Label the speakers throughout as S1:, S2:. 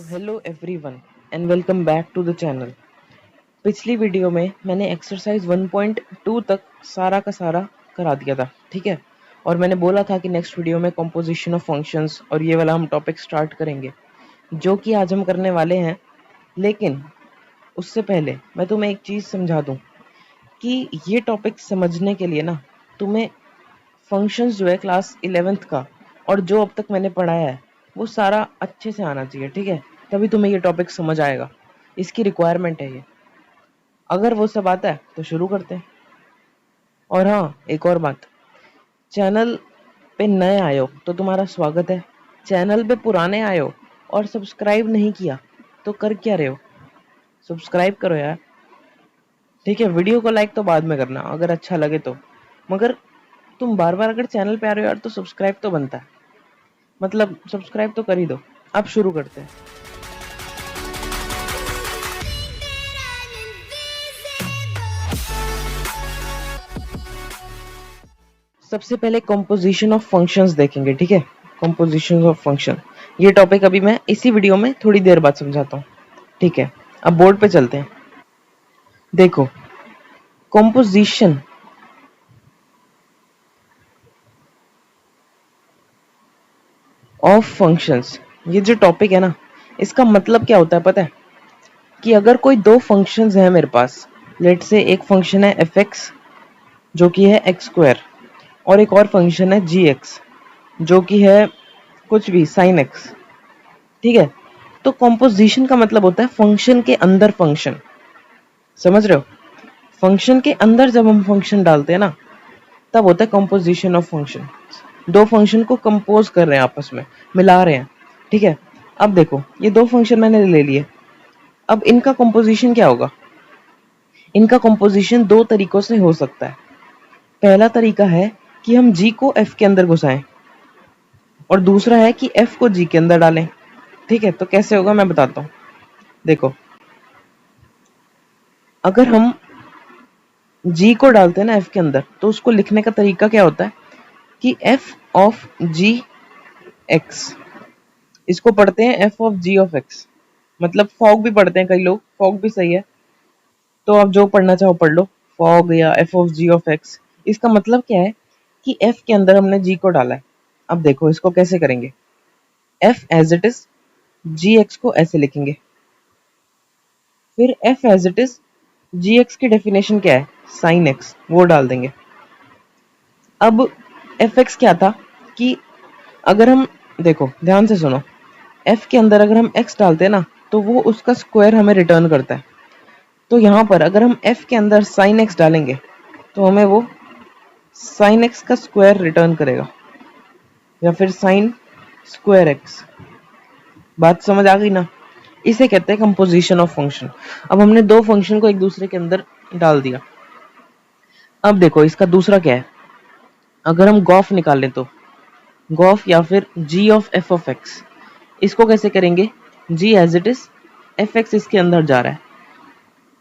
S1: Hello everyone and welcome back to the channel. पिछली video में मैंने एक्सरसाइज 1.2 तक सारा का सारा करा दिया था, ठीक है। और मैंने बोला था कि नेक्स्ट वीडियो में कंपोजिशन ऑफ फंक्शंस और ये वाला हम टॉपिक स्टार्ट करेंगे, जो कि आज हम करने वाले हैं। लेकिन उससे पहले मैं तुम्हें एक चीज़ समझा दूं कि ये टॉपिक समझने के लिए ना तुम्हें फंक्शंस जो है क्लास 11th का और जो अब तक मैंने पढ़ाया है वो सारा अच्छे से आना चाहिए, ठीक है। तभी तुम्हें ये टॉपिक समझ आएगा, इसकी रिक्वायरमेंट है ये। अगर वो सब आता है तो शुरू करते हैं। और हाँ, एक और बात, चैनल पे नए आए हो तो तुम्हारा स्वागत है। चैनल पे पुराने आए हो और सब्सक्राइब नहीं किया तो कर क्या रहे हो, सब्सक्राइब करो यार, ठीक है। वीडियो को लाइक तो बाद में करना अगर अच्छा लगे तो, मगर तुम बार बार अगर चैनल पे आ रहे हो यार तो सब्सक्राइब तो बनता है, मतलब सब्सक्राइब तो कर ही दो। अब शुरू करते हैं। सबसे पहले कंपोजिशन ऑफ फंक्शंस देखेंगे, ठीक है। कंपोजिशन ऑफ फंक्शन, ये टॉपिक अभी मैं इसी वीडियो में थोड़ी देर बाद समझाता हूँ, ठीक है। अब बोर्ड पे चलते हैं। देखो, कंपोजिशन ऑफ फंक्शंस, ये जो टॉपिक है ना, इसका मतलब क्या होता है पता है? कि अगर कोई दो फंक्शंस हैं मेरे पास, लेट से एक फंक्शन है एफ एक्स जो कि है एक्स स्क्वायर, और एक और फंक्शन है जी एक्स जो कि है कुछ भी साइन एक्स, ठीक है। तो कंपोजिशन का मतलब होता है फंक्शन के अंदर फंक्शन, समझ रहे हो? फंक्शन के अंदर जब हम फंक्शन डालते हैं ना, तब होता है कंपोजिशन ऑफ फंक्शन। दो फंक्शन को कंपोज कर रहे हैं, आपस में मिला रहे हैं, ठीक है। अब देखो, ये दो फंक्शन मैंने ले लिए। अब इनका कंपोजिशन क्या होगा? इनका कंपोजिशन दो तरीकों से हो सकता है। पहला तरीका है कि हम g को f के अंदर घुसाएं, और दूसरा है कि f को g के अंदर डालें, ठीक है। तो कैसे होगा मैं बताता हूँ। देखो, अगर हम g को डालते हैं ना f के अंदर, तो उसको लिखने का तरीका क्या होता है कि f ऑफ g x, इसको पढ़ते हैं f of g of x। मतलब फॉग भी पढ़ते हैं कई लोग, फॉग भी सही है, तो आप जो पढ़ना चाहो पढ़ लो, फॉग या f of g of x। इसका मतलब क्या है कि f के अंदर हमने g को डाला है। अब देखो इसको कैसे करेंगे। f as it is, G X को ऐसे लिखेंगे, फिर f as it is G X की डेफिनेशन क्या है, साइन एक्स, वो डाल देंगे। अब एफ एक्स क्या था कि अगर हम, देखो ध्यान से सुनो, f के अंदर अगर हम x डालते हैं ना, तो वो उसका स्क्वायर हमें रिटर्न करता है। तो यहाँ पर अगर हम f के अंदर साइन x डालेंगे तो हमें वो साइन x का स्क्वायर रिटर्न करेगा, या फिर साइन स्क्वायर x। बात समझ आ गई ना? इसे कहते हैं कंपोजिशन ऑफ फंक्शन। अब हमने दो फंक्शन को एक दूसरे के अंदर डाल दिया। अब देखो इसका दूसरा क्या है। अगर हम गॉफ निकालें तो गॉफ या फिर g of f of x, इसको कैसे करेंगे? g as it is, F X इसके अंदर जा रहा है।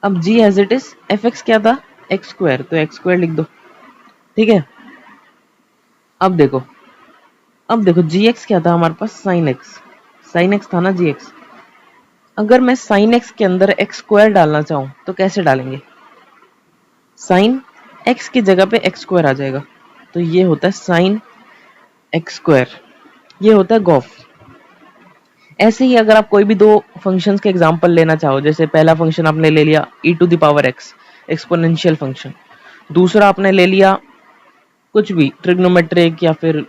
S1: अब g as it is, F X क्या था, एक्स स्क्वायर, तो एक्स स्क्वायर लिख दो, ठीक है। अब देखो जी एक्स क्या था हमारे पास, साइन एक्स, साइन एक्स था ना जी एक्स। अगर मैं साइन एक्स के अंदर एक्स स्क्वायर डालना चाहूँ तो कैसे डालेंगे? साइन एक्स की जगह पे एक्स स्क्वायर आ जाएगा, तो ये होता है साइन एक्स स्क्वायर, ये होता है गॉफ। ऐसे ही अगर आप कोई भी दो फंक्शंस के एग्जांपल लेना चाहो, जैसे पहला फंक्शन आपने ले लिया e to the power x, exponential function. दूसरा आपने ले लिया कुछ भी ट्रिग्नोमेट्रिक या फिर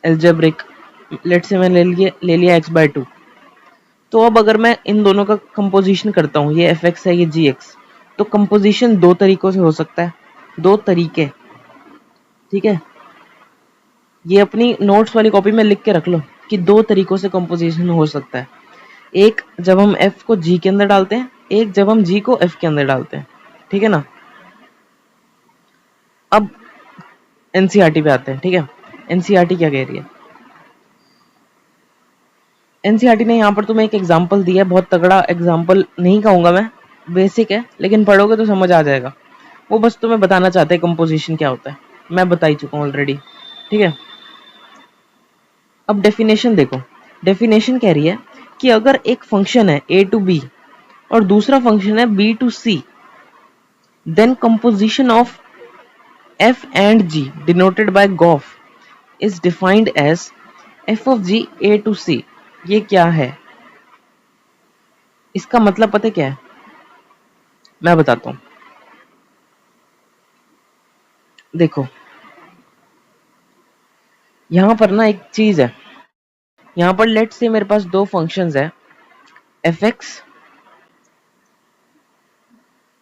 S1: एल्जेब्रिक, लेट से मैंने ले लिया x/2। तो अब अगर मैं इन दोनों का कंपोजिशन करता हूँ, ये एफ एक्स है, ये जी एक्स, तो कंपोजिशन दो तरीकों से हो सकता है, दो तरीके, ठीक है। ये अपनी नोट्स वाली कॉपी में लिख के रख लो कि दो तरीकों से कंपोजिशन हो सकता है। एक जब हम f को g के अंदर डालते हैं, एक जब हम g को f के अंदर डालते हैं, ठीक है ना। अब एनसीईआरटी पे आते हैं, ठीक है। एनसीईआरटी क्या कह रही है? एनसीईआरटी ने यहाँ पर तुम्हें एक एग्जाम्पल दिया है, बहुत तगड़ा एग्जाम्पल नहीं कहूंगा मैं, बेसिक है, लेकिन पढ़ोगे तो समझ आ जाएगा। वो बस तुम्हें बताना चाहते हैं कंपोजिशन क्या होता है, मैं बता ही चुका हूँ ऑलरेडी, ठीक है। अब डेफिनेशन देखो, डेफिनेशन कह रही है कि कि अगर एक फंक्शन है a to b और दूसरा फंक्शन है b to c, then composition of f and g denoted by goff is defined as f of g a to c। ये क्या है? इसका मतलब पता क्या है? मैं बताता हूं। देखो यहां पर ना एक चीज है, यहां पर लेट से मेरे पास दो फंक्शंस है,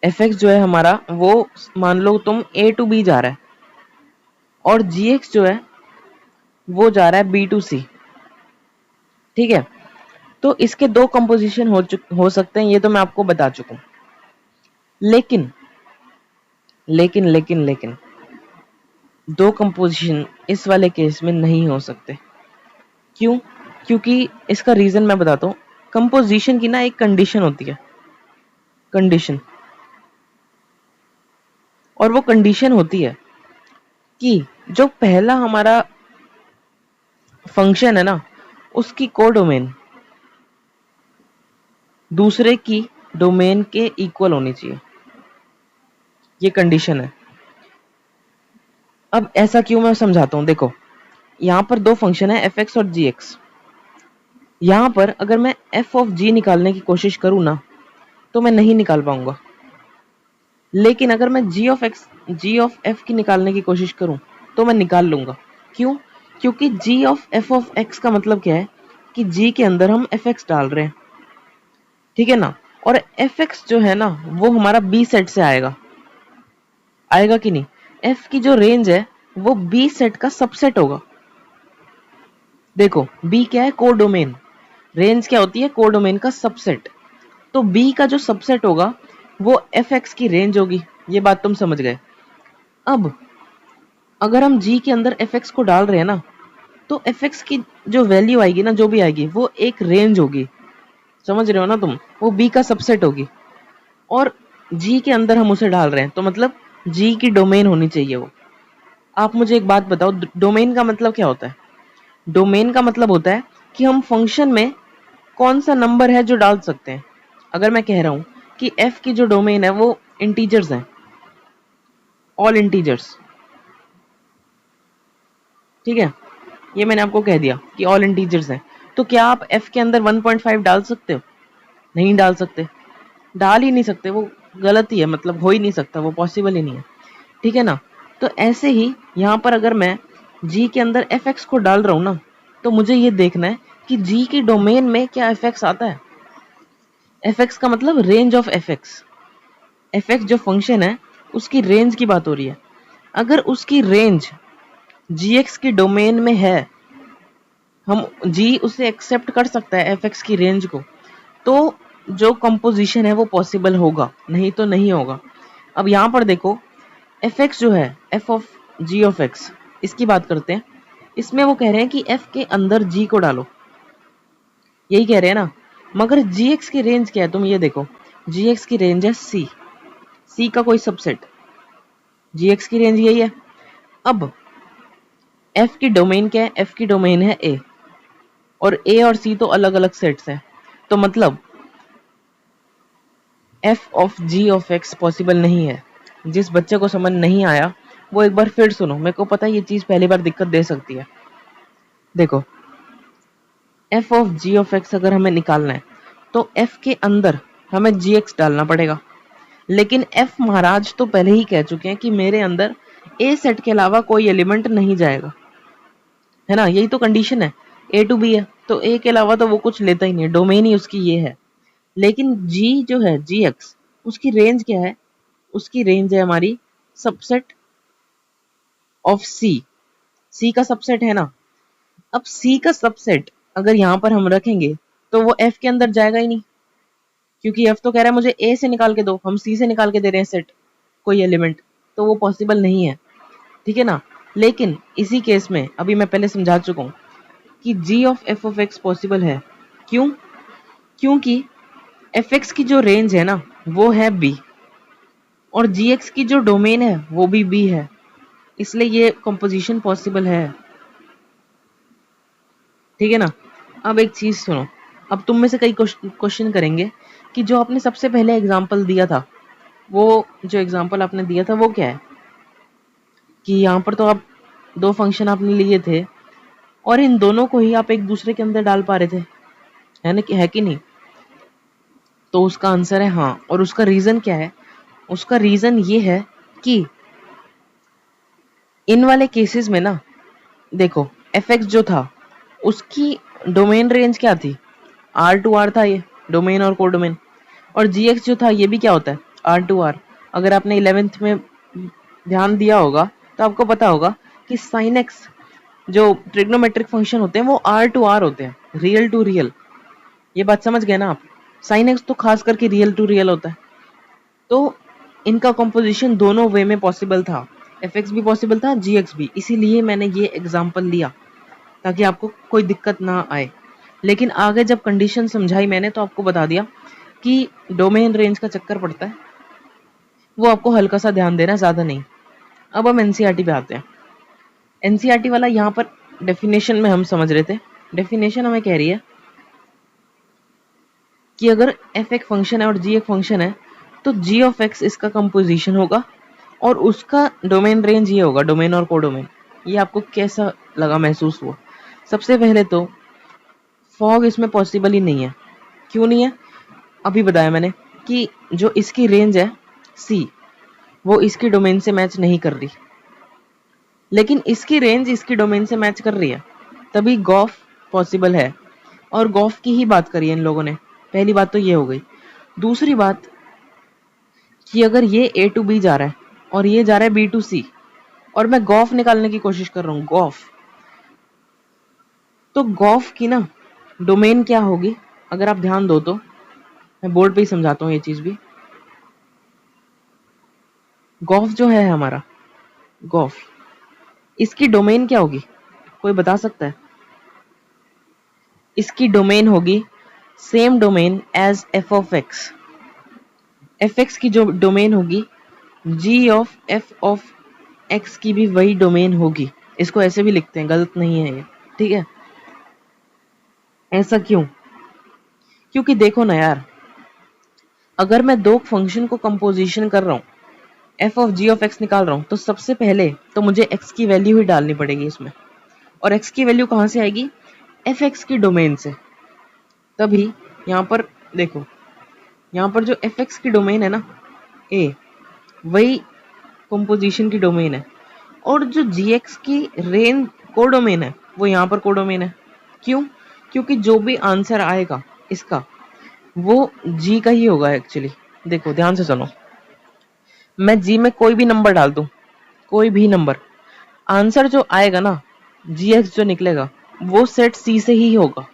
S1: fx जो है हमारा वो मान लो तुम a to b जा रहा है और gx जो है वो जा रहा है b to c। ठीक है, तो इसके दो कंपोजिशन हो सकते हैं, ये तो मैं आपको बता चुका हूं। लेकिन लेकिन लेकिन लेकिन दो कंपोजिशन इस वाले केस में नहीं हो सकते। क्यों? क्योंकि इसका रीजन मैं बताता हूं। कंपोजिशन की ना एक कंडीशन होती है, कंडीशन, और वो कंडीशन होती है कि जो पहला हमारा फंक्शन है ना उसकी कोडोमेन दूसरे की डोमेन के इक्वल होनी चाहिए, ये कंडीशन है। अब ऐसा क्यों, मैं समझाता हूं। देखो यहां पर दो फंक्शन है fx और gx। यहां पर अगर मैं f ऑफ g निकालने की कोशिश करूं ना तो मैं नहीं निकाल पाऊंगा, लेकिन अगर मैं g ऑफ f की निकालने की कोशिश करूं तो मैं निकाल लूंगा। क्यों? क्योंकि g of f of x का मतलब क्या है कि g के अंदर हम fx डाल रहे हैं, ठीक है ना, और fx जो है ना वो हमारा b सेट से आएगा, आएगा कि नहीं? f की जो रेंज है वो b सेट का सबसेट होगा। देखो b क्या है? कोडोमेन। रेंज क्या होती है? कोडोमेन का सबसेट। तो b का जो सबसेट होगा वो fx की रेंज होगी। ये बात तुम समझ गए। अब अगर हम g के अंदर fx को डाल रहे हैं ना तो fx की जो वैल्यू आएगी ना, जो भी आएगी, वो एक रेंज होगी। समझ रहे हो ना तुम? वो b का सबसेट होगी और g के अंदर हम उसे डाल रहे हैं, तो मतलब g की डोमेन होनी चाहिए वो। आप मुझे एक बात बताओ, डोमेन का मतलब क्या होता है? डोमेन का मतलब होता है कि हम फंक्शन में कौन सा नंबर है जो डाल सकते हैं। अगर मैं कह रहा हूं कि f की जो डोमेन है वो इंटीजर्स हैं, ऑल इंटीजर्स, ठीक है, ये मैंने आपको कह दिया कि ऑल इंटीजर्स हैं, तो क्या आप f के अंदर 1.5 डाल सकते हो? नहीं डाल सकते, डाल ही नहीं सकते, वो गलत ही है, मतलब हो ही नहीं सकता, वो पॉसिबल ही नहीं है, ठीक है ना। तो ऐसे ही यहाँ पर अगर मैं g के अंदर fx को डाल रहा हूँ ना तो मुझे ये देखना है कि g की डोमेन में क्या fx आता है। fx का मतलब रेंज ऑफ fx। fx जो फंक्शन है उसकी रेंज की बात हो रही है। अगर उसकी रेंज gx की डोमेन में है, हम g उसे एक्सेप्ट कर सकता है fx की रेंज को, तो जो कंपोजिशन है वो पॉसिबल होगा, नहीं तो नहीं होगा। अब यहाँ पर देखो fx जो है f of g of x, इसकी बात करते हैं। इसमें वो कह रहे हैं कि f के अंदर g को डालो, यही कह रहे हैं ना। मगर gx की रेंज क्या है? तुम ये देखो, gx की रेंज है c का कोई सबसेट, gx की रेंज यही है। अब f की डोमेन क्या है? f की डोमेन है a, और a और c तो अलग अलग सेट्स हैं, तो मतलब f of g of x possible नहीं है। जिस बच्चे को समझ नहीं आया वो एक बार फिर सुनो, मेरे को पता है ये चीज पहली बार दिक्कत दे सकती है। देखो f of g of x अगर हमें निकालना है तो f के अंदर हमें gx डालना पड़ेगा, लेकिन f महाराज तो पहले ही कह चुके हैं कि मेरे अंदर a सेट के अलावा कोई एलिमेंट नहीं जाएगा, है ना, यही तो कंडीशन है। a टू b है तो a के अलावा तो वो कुछ लेता ही नहीं है, डोमेन ही उसकी ये है। लेकिन g जो है gx, उसकी रेंज क्या है? उसकी रेंज है हमारी सबसेट ऑफ c का सबसेट है ना। अब c का सबसेट अगर यहां पर हम रखेंगे तो वो f के अंदर जाएगा ही नहीं, क्योंकि f तो कह रहा है मुझे a से निकाल के दो, हम c से निकाल के दे रहे हैं सेट, कोई एलिमेंट, तो वो पॉसिबल नहीं है, ठीक है ना। लेकिन इसी केस में अभी मैं पहले समझा चुका हूं कि g of f of x possible है। क्यों? क्योंकि fx की जो रेंज है ना वो है b, और gx की जो डोमेन है वो भी b है, इसलिए ये कंपोजिशन पॉसिबल है, ठीक है ना। अब एक चीज सुनो, अब तुम में से कई क्वेश्चन करेंगे कि जो आपने सबसे पहले एग्जाम्पल दिया था, वो जो एग्जाम्पल आपने दिया था वो क्या है, कि यहाँ पर तो आप दो फंक्शन आपने लिए थे और इन दोनों को ही आप एक दूसरे के अंदर डाल पा रहे थे, है ना, है कि नहीं? तो उसका आंसर है हाँ। और उसका रीजन क्या है? उसका रीजन ये है कि इन वाले केसेस में ना, देखो एफ एक्स जो था उसकी डोमेन रेंज क्या थी? आर टू आर था ये डोमेन और कोडोमेन। और जी एक्स जो था ये भी क्या होता है? R to R. अगर आपने 11th में ध्यान दिया होगा तो आपको पता होगा कि साइन एक्स जो ट्रिग्नोमेट्रिक फंक्शन होते हैं वो आर टू आर होते हैं, रियल टू रियल। ये बात समझ गए ना आप? साइन एक्स तो खास करके रियल टू रियल होता है। तो इनका कंपोजिशन दोनों वे में पॉसिबल था, एफ एक्स भी पॉसिबल था, जी एक्स भी। इसीलिए मैंने ये एग्जाम्पल लिया ताकि आपको कोई दिक्कत ना आए। लेकिन आगे जब कंडीशन समझाई मैंने तो आपको बता दिया कि डोमेन रेंज का चक्कर पड़ता है, वो आपको हल्का सा ध्यान देना, ज़्यादा नहीं। अब हम एनसीईआरटी पे आते हैं। एनसीईआरटी वाला यहाँ पर डेफिनेशन में हम समझ रहे थे। डेफिनेशन हमें कह रही है कि अगर एफ एक फंक्शन है और जी एक फंक्शन है तो जी ऑफ एक्स इसका कंपोजिशन होगा और उसका डोमेन रेंज ये होगा, डोमेन और कोडोमेन। ये आपको कैसा लगा, महसूस हुआ? सबसे पहले तो फॉग इसमें पॉसिबल ही नहीं है। क्यों नहीं है? अभी बताया मैंने कि जो इसकी रेंज है सी, वो इसकी डोमेन से मैच नहीं कर रही, लेकिन इसकी रेंज इसकी डोमेन से मैच कर रही है, तभी गॉफ पॉसिबल है। और गॉफ की ही बात करी है इन लोगों ने। पहली बात तो ये हो गई। दूसरी बात कि अगर ये ए टू बी जा रहा है और ये जा रहा है बी टू सी, और मैं गॉफ निकालने की कोशिश कर रहा हूँ, गॉफ, तो गॉफ की ना डोमेन क्या होगी? अगर आप ध्यान दो तो मैं बोर्ड पे ही समझाता हूँ ये चीज भी। गॉफ जो है हमारा, गॉफ, इसकी डोमेन क्या होगी? कोई बता सकता है? इसकी डोमेन होगी same domain as F of X. F X की जो डोमेन होगी, G of F of X की भी वही डोमेन होगी। इसको ऐसे भी लिखते हैं, गलत नहीं है ये, ठीक है? ऐसा क्यों? क्योंकि देखो ना यार, अगर मैं दो फंक्शन को कंपोजिशन कर रहा हूँ, F of G of X निकाल रहा हूँ, तो सबसे पहले तो मुझे एक्स की वैल्यू ही डालनी पड़ेगी इसमें। और एक्स की वैल्यू कहाँ से आएगी? एफ एक्स की डोमेन से। तभी यहाँ पर देखो, यहाँ पर जो एफ एक्स की डोमेन है ना, ए, वही कंपोजिशन की डोमेन है। और जो जी एक्स की रेंज कोडोमेन है, वो यहाँ पर कोडोमेन है। क्यों? क्योंकि जो भी आंसर आएगा इसका, वो जी का ही होगा एक्चुअली। देखो ध्यान से सुनो, मैं जी में कोई भी नंबर डाल दूं, कोई भी नंबर, आंसर जो आएगा ना, जी एक्स जो निकलेगा, वो सेट सी से ही होगा,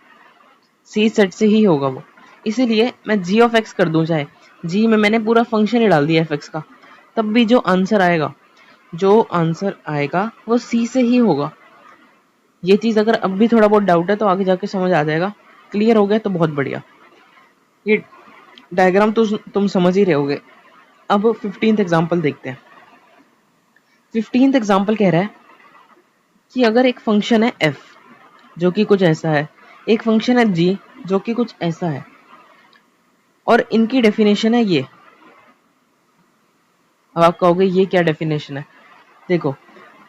S1: सी सेट से ही होगा वो। इसीलिए मैं जी ऑफ एक्स कर दूं, चाहे जी में मैंने पूरा फंक्शन ही डाल दिया एफ एक्स का, तब भी जो आंसर आएगा, जो आंसर आएगा वो सी से ही होगा। ये चीज अगर अब भी थोड़ा बहुत डाउट है तो आगे जाके समझ आ जाएगा। क्लियर हो गया तो बहुत बढ़िया। ये डायग्राम तो तुम समझ ही रहे होगे। अब 15th एग्जाम्पल देखते हैं। 15th एग्जाम्पल कह रहा है कि अगर एक फंक्शन है f जो कि कुछ ऐसा है, एक फंक्शन है g जो कि कुछ ऐसा है, और इनकी डेफिनेशन है ये। अब आप कहोगे ये क्या डेफिनेशन है? देखो,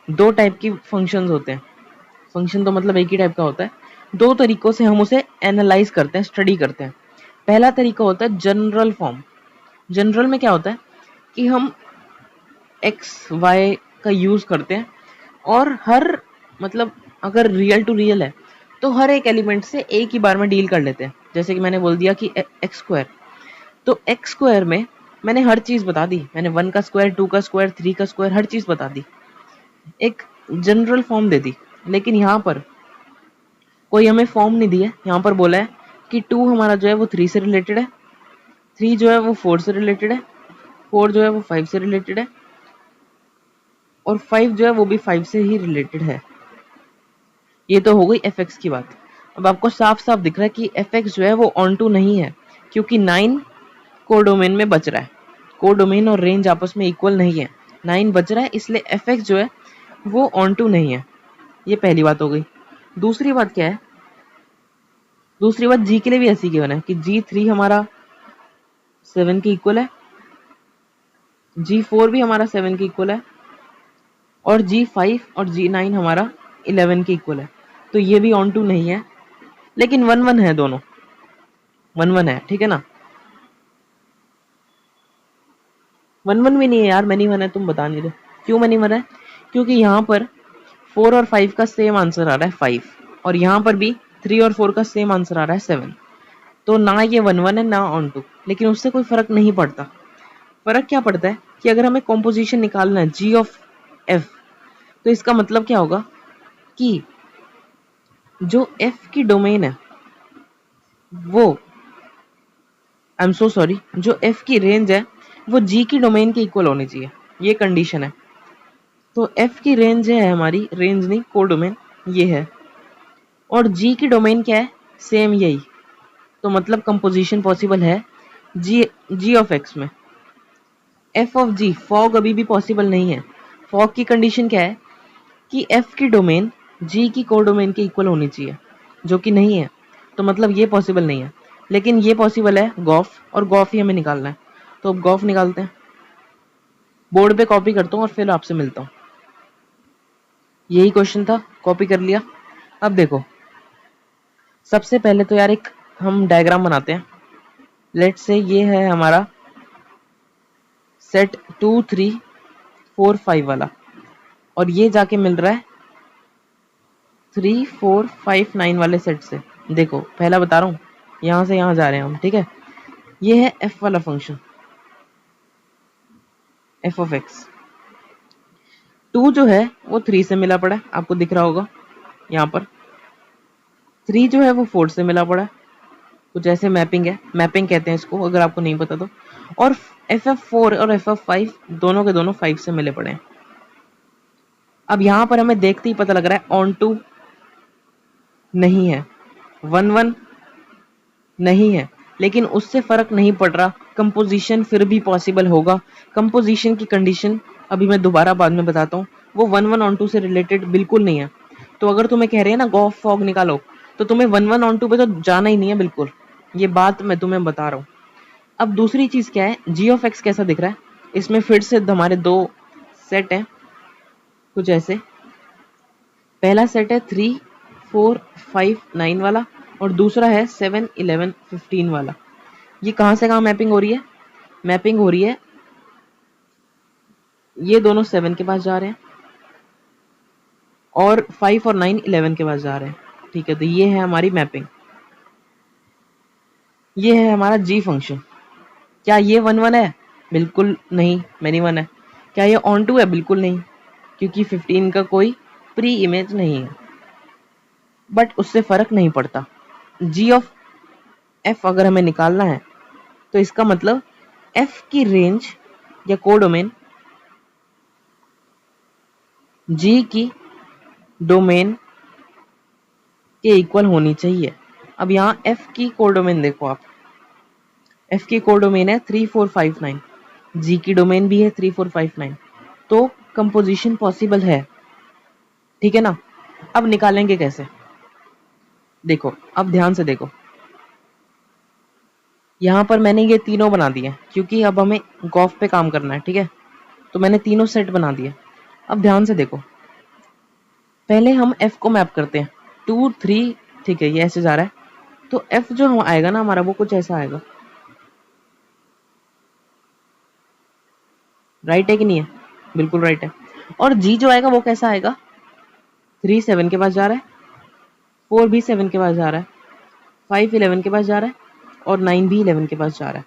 S1: दो टाइप की फंक्शंस होते हैं। फंक्शन तो मतलब एक ही टाइप का होता है। दो तरीकों से हम उसे एनालाइज करते हैं, स्टडी करते हैं। पहला तरीका होता है जनरल फॉर्म। जनरल में क्या होता है कि हम एक्स वाई का यूज करते हैं और हर, मतलब अगर रियल टू रियल है तो हर एक एलिमेंट से एक ही बार में डील कर लेते हैं। जैसे कि मैंने बोल दिया कि एक्स स्क्वायर, तो एक्स स्क्वायर में मैंने हर चीज बता दी। मैंने 1 का स्क्वायर, 2 का स्क्वायर, 3 का स्क्वायर, हर चीज बता दी, एक जनरल फॉर्म दे दी। लेकिन यहाँ पर कोई हमें फॉर्म नहीं दी है। यहाँ पर बोला है कि 2 हमारा जो है वो 3 से रिलेटेड है, 3 जो है वो 4 से रिलेटेड है, 4 जो है वो 5 से रिलेटेड है, और 5 जो है वो भी 5 से ही रिलेटेड है। ये तो हो गई एफ एक्स की बात। अब आपको साफ साफ दिख रहा है कि एफ एक्स जो है वो ऑन टू नहीं है, क्योंकि 9 कोडोमेन में बच रहा है। कोडोमेन और रेंज आपस में इक्वल नहीं है, 9 बच रहा है, इसलिए एफ एक्स जो है वो ऑन टू नहीं है। ये पहली बात हो गई। दूसरी बात क्या है दूसरी बात जी के लिए भी ऐसी गिवन है कि G3 हमारा 7 के इक्वल है, G4 भी हमारा 7 के इक्वल है, और G5 और G9 हमारा 11 के इक्वल है। तो ये भी ऑन टू नहीं है, लेकिन 1 1 है, दोनों 1 1 है, ठीक है ना। 1 1 भी नहीं है यार, मैनी 1 है, तुम बता नहीं रहे क्यों मैनी 1 है। क्योंकि यहाँ पर 4 और 5 का सेम आंसर आ रहा है 5, और यहाँ पर भी 3 और 4 का सेम आंसर आ रहा है 7। तो ना ये 1 1 है ना ऑन टू, लेकिन उससे कोई फर्क नहीं पड़ता। फर्क क्या पड़ता है कि अगर हमें कॉम्पोजिशन निकालना है जी ऑफ एफ, तो इसका मतलब क्या होगा कि जो एफ की डोमेन है वो, आई एम सो सॉरी, जो एफ की रेंज है वो जी की डोमेन के इक्वल होनी चाहिए, ये कंडीशन है। तो एफ की रेंज है हमारी, रेंज नहीं को डोमेन, ये है, और जी की डोमेन क्या है, सेम यही। तो मतलब कंपोजिशन पॉसिबल है जी ऑफ एक्स में। एफ ऑफ जी फॉग अभी भी पॉसिबल नहीं है। फॉग की कंडीशन क्या है कि एफ की डोमेन जी की को डोमेन के इक्वल होनी चाहिए, जो कि नहीं है। तो मतलब ये पॉसिबल नहीं है, लेकिन ये पॉसिबल है गॉफ, और गॉफ ही हमें निकालना है। तो अब गॉफ निकालते हैं, बोर्ड पे कॉपी करता हूँ और फिर आपसे मिलता हूँ। यही क्वेश्चन था, कॉपी कर लिया। अब देखो, सबसे पहले तो यार एक हम डायग्राम बनाते हैं। लेट से ये है हमारा सेट 2 3 4 5 वाला, और ये जाके मिल रहा है 3 4 5 9 वाले सेट से। देखो पहला बता रहा हूँ, यहाँ से यहाँ जा रहे हैं हम, ठीक है। ये है एफ वाला फंक्शन, एफ ऑफ एक्स। 2 जो है वो 3 से मिला पड़ा है, आपको दिख रहा होगा यहाँ पर। 3 जो है वो 4 से मिला पड़ा है, कुछ ऐसे मैपिंग है, मैपिंग कहते हैं इसको अगर आपको नहीं पता तो। और एफ एफ 4 और एफ एफ 5 दोनों के दोनों 5 से मिले पड़े हैं। अब यहाँ पर हमें देखते ही पता लग रहा है ऑन टू नहीं है, 1 1 नहीं है, लेकिन उससे फर्क नहीं पड़ रहा, कंपोजिशन फिर भी पॉसिबल होगा। कंपोजिशन की कंडीशन अभी मैं दोबारा बाद में बताता हूँ, वो 1 1 ऑन टू से रिलेटेड बिल्कुल नहीं है। तो अगर तुम्हें कह रहे हैं ना गॉफ फॉग निकालो, तो तुम्हें 1 1 ऑन टू पे तो जाना ही नहीं है बिल्कुल, ये बात मैं तुम्हें बता रहा हूँ। अब दूसरी चीज क्या है, जी ऑफ एक्स कैसा दिख रहा है, इसमें फिर से हमारे दो सेट हैं कुछ ऐसे। पहला सेट है 3 4 5 9 वाला, और दूसरा है 7 11 15 वाला। ये कहाँ से कहाँ मैपिंग हो रही है, मैपिंग हो रही है, ये दोनों 7 के पास जा रहे हैं, और 5 और 9 11 के पास जा रहे हैं, ठीक है। तो ये है हमारी मैपिंग, ये है हमारा जी फंक्शन। क्या ये 1 1 है, बिल्कुल नहीं, मैनी 1 है। क्या ये ऑन टू है, बिल्कुल नहीं, क्योंकि 15 का कोई प्री इमेज नहीं है। बट उससे फर्क नहीं पड़ता, जी ऑफ एफ अगर हमें निकालना है, तो इसका मतलब एफ की रेंज या कोडोमेन जी की डोमेन के इक्वल होनी चाहिए। अब यहाँ एफ की कोडोमेन देखो आप, एफ की कोडोमेन है 3 4 5 9, जी की डोमेन भी है 3 4 5 9, तो कंपोजिशन पॉसिबल है, ठीक है ना। अब निकालेंगे कैसे, देखो अब ध्यान से देखो, यहाँ पर मैंने ये तीनों बना दिए क्योंकि अब हमें गॉफ पे काम करना है, ठीक है। तो मैंने तीनों सेट बना दिए। अब ध्यान से देखो, पहले हम एफ को मैप करते हैं 2 3, ठीक है, ये ऐसे जा रहा है। तो एफ जो आएगा ना हमारा, वो कुछ ऐसा आएगा, राइट है कि नहीं है, बिल्कुल राइट है। और जी जो आएगा वो कैसा आएगा, 3 7 के पास जा रहा है, 4 भी 7 के पास जा रहा है, 5 11 के पास जा रहा है, और 9 भी 11 के पास जा रहा है।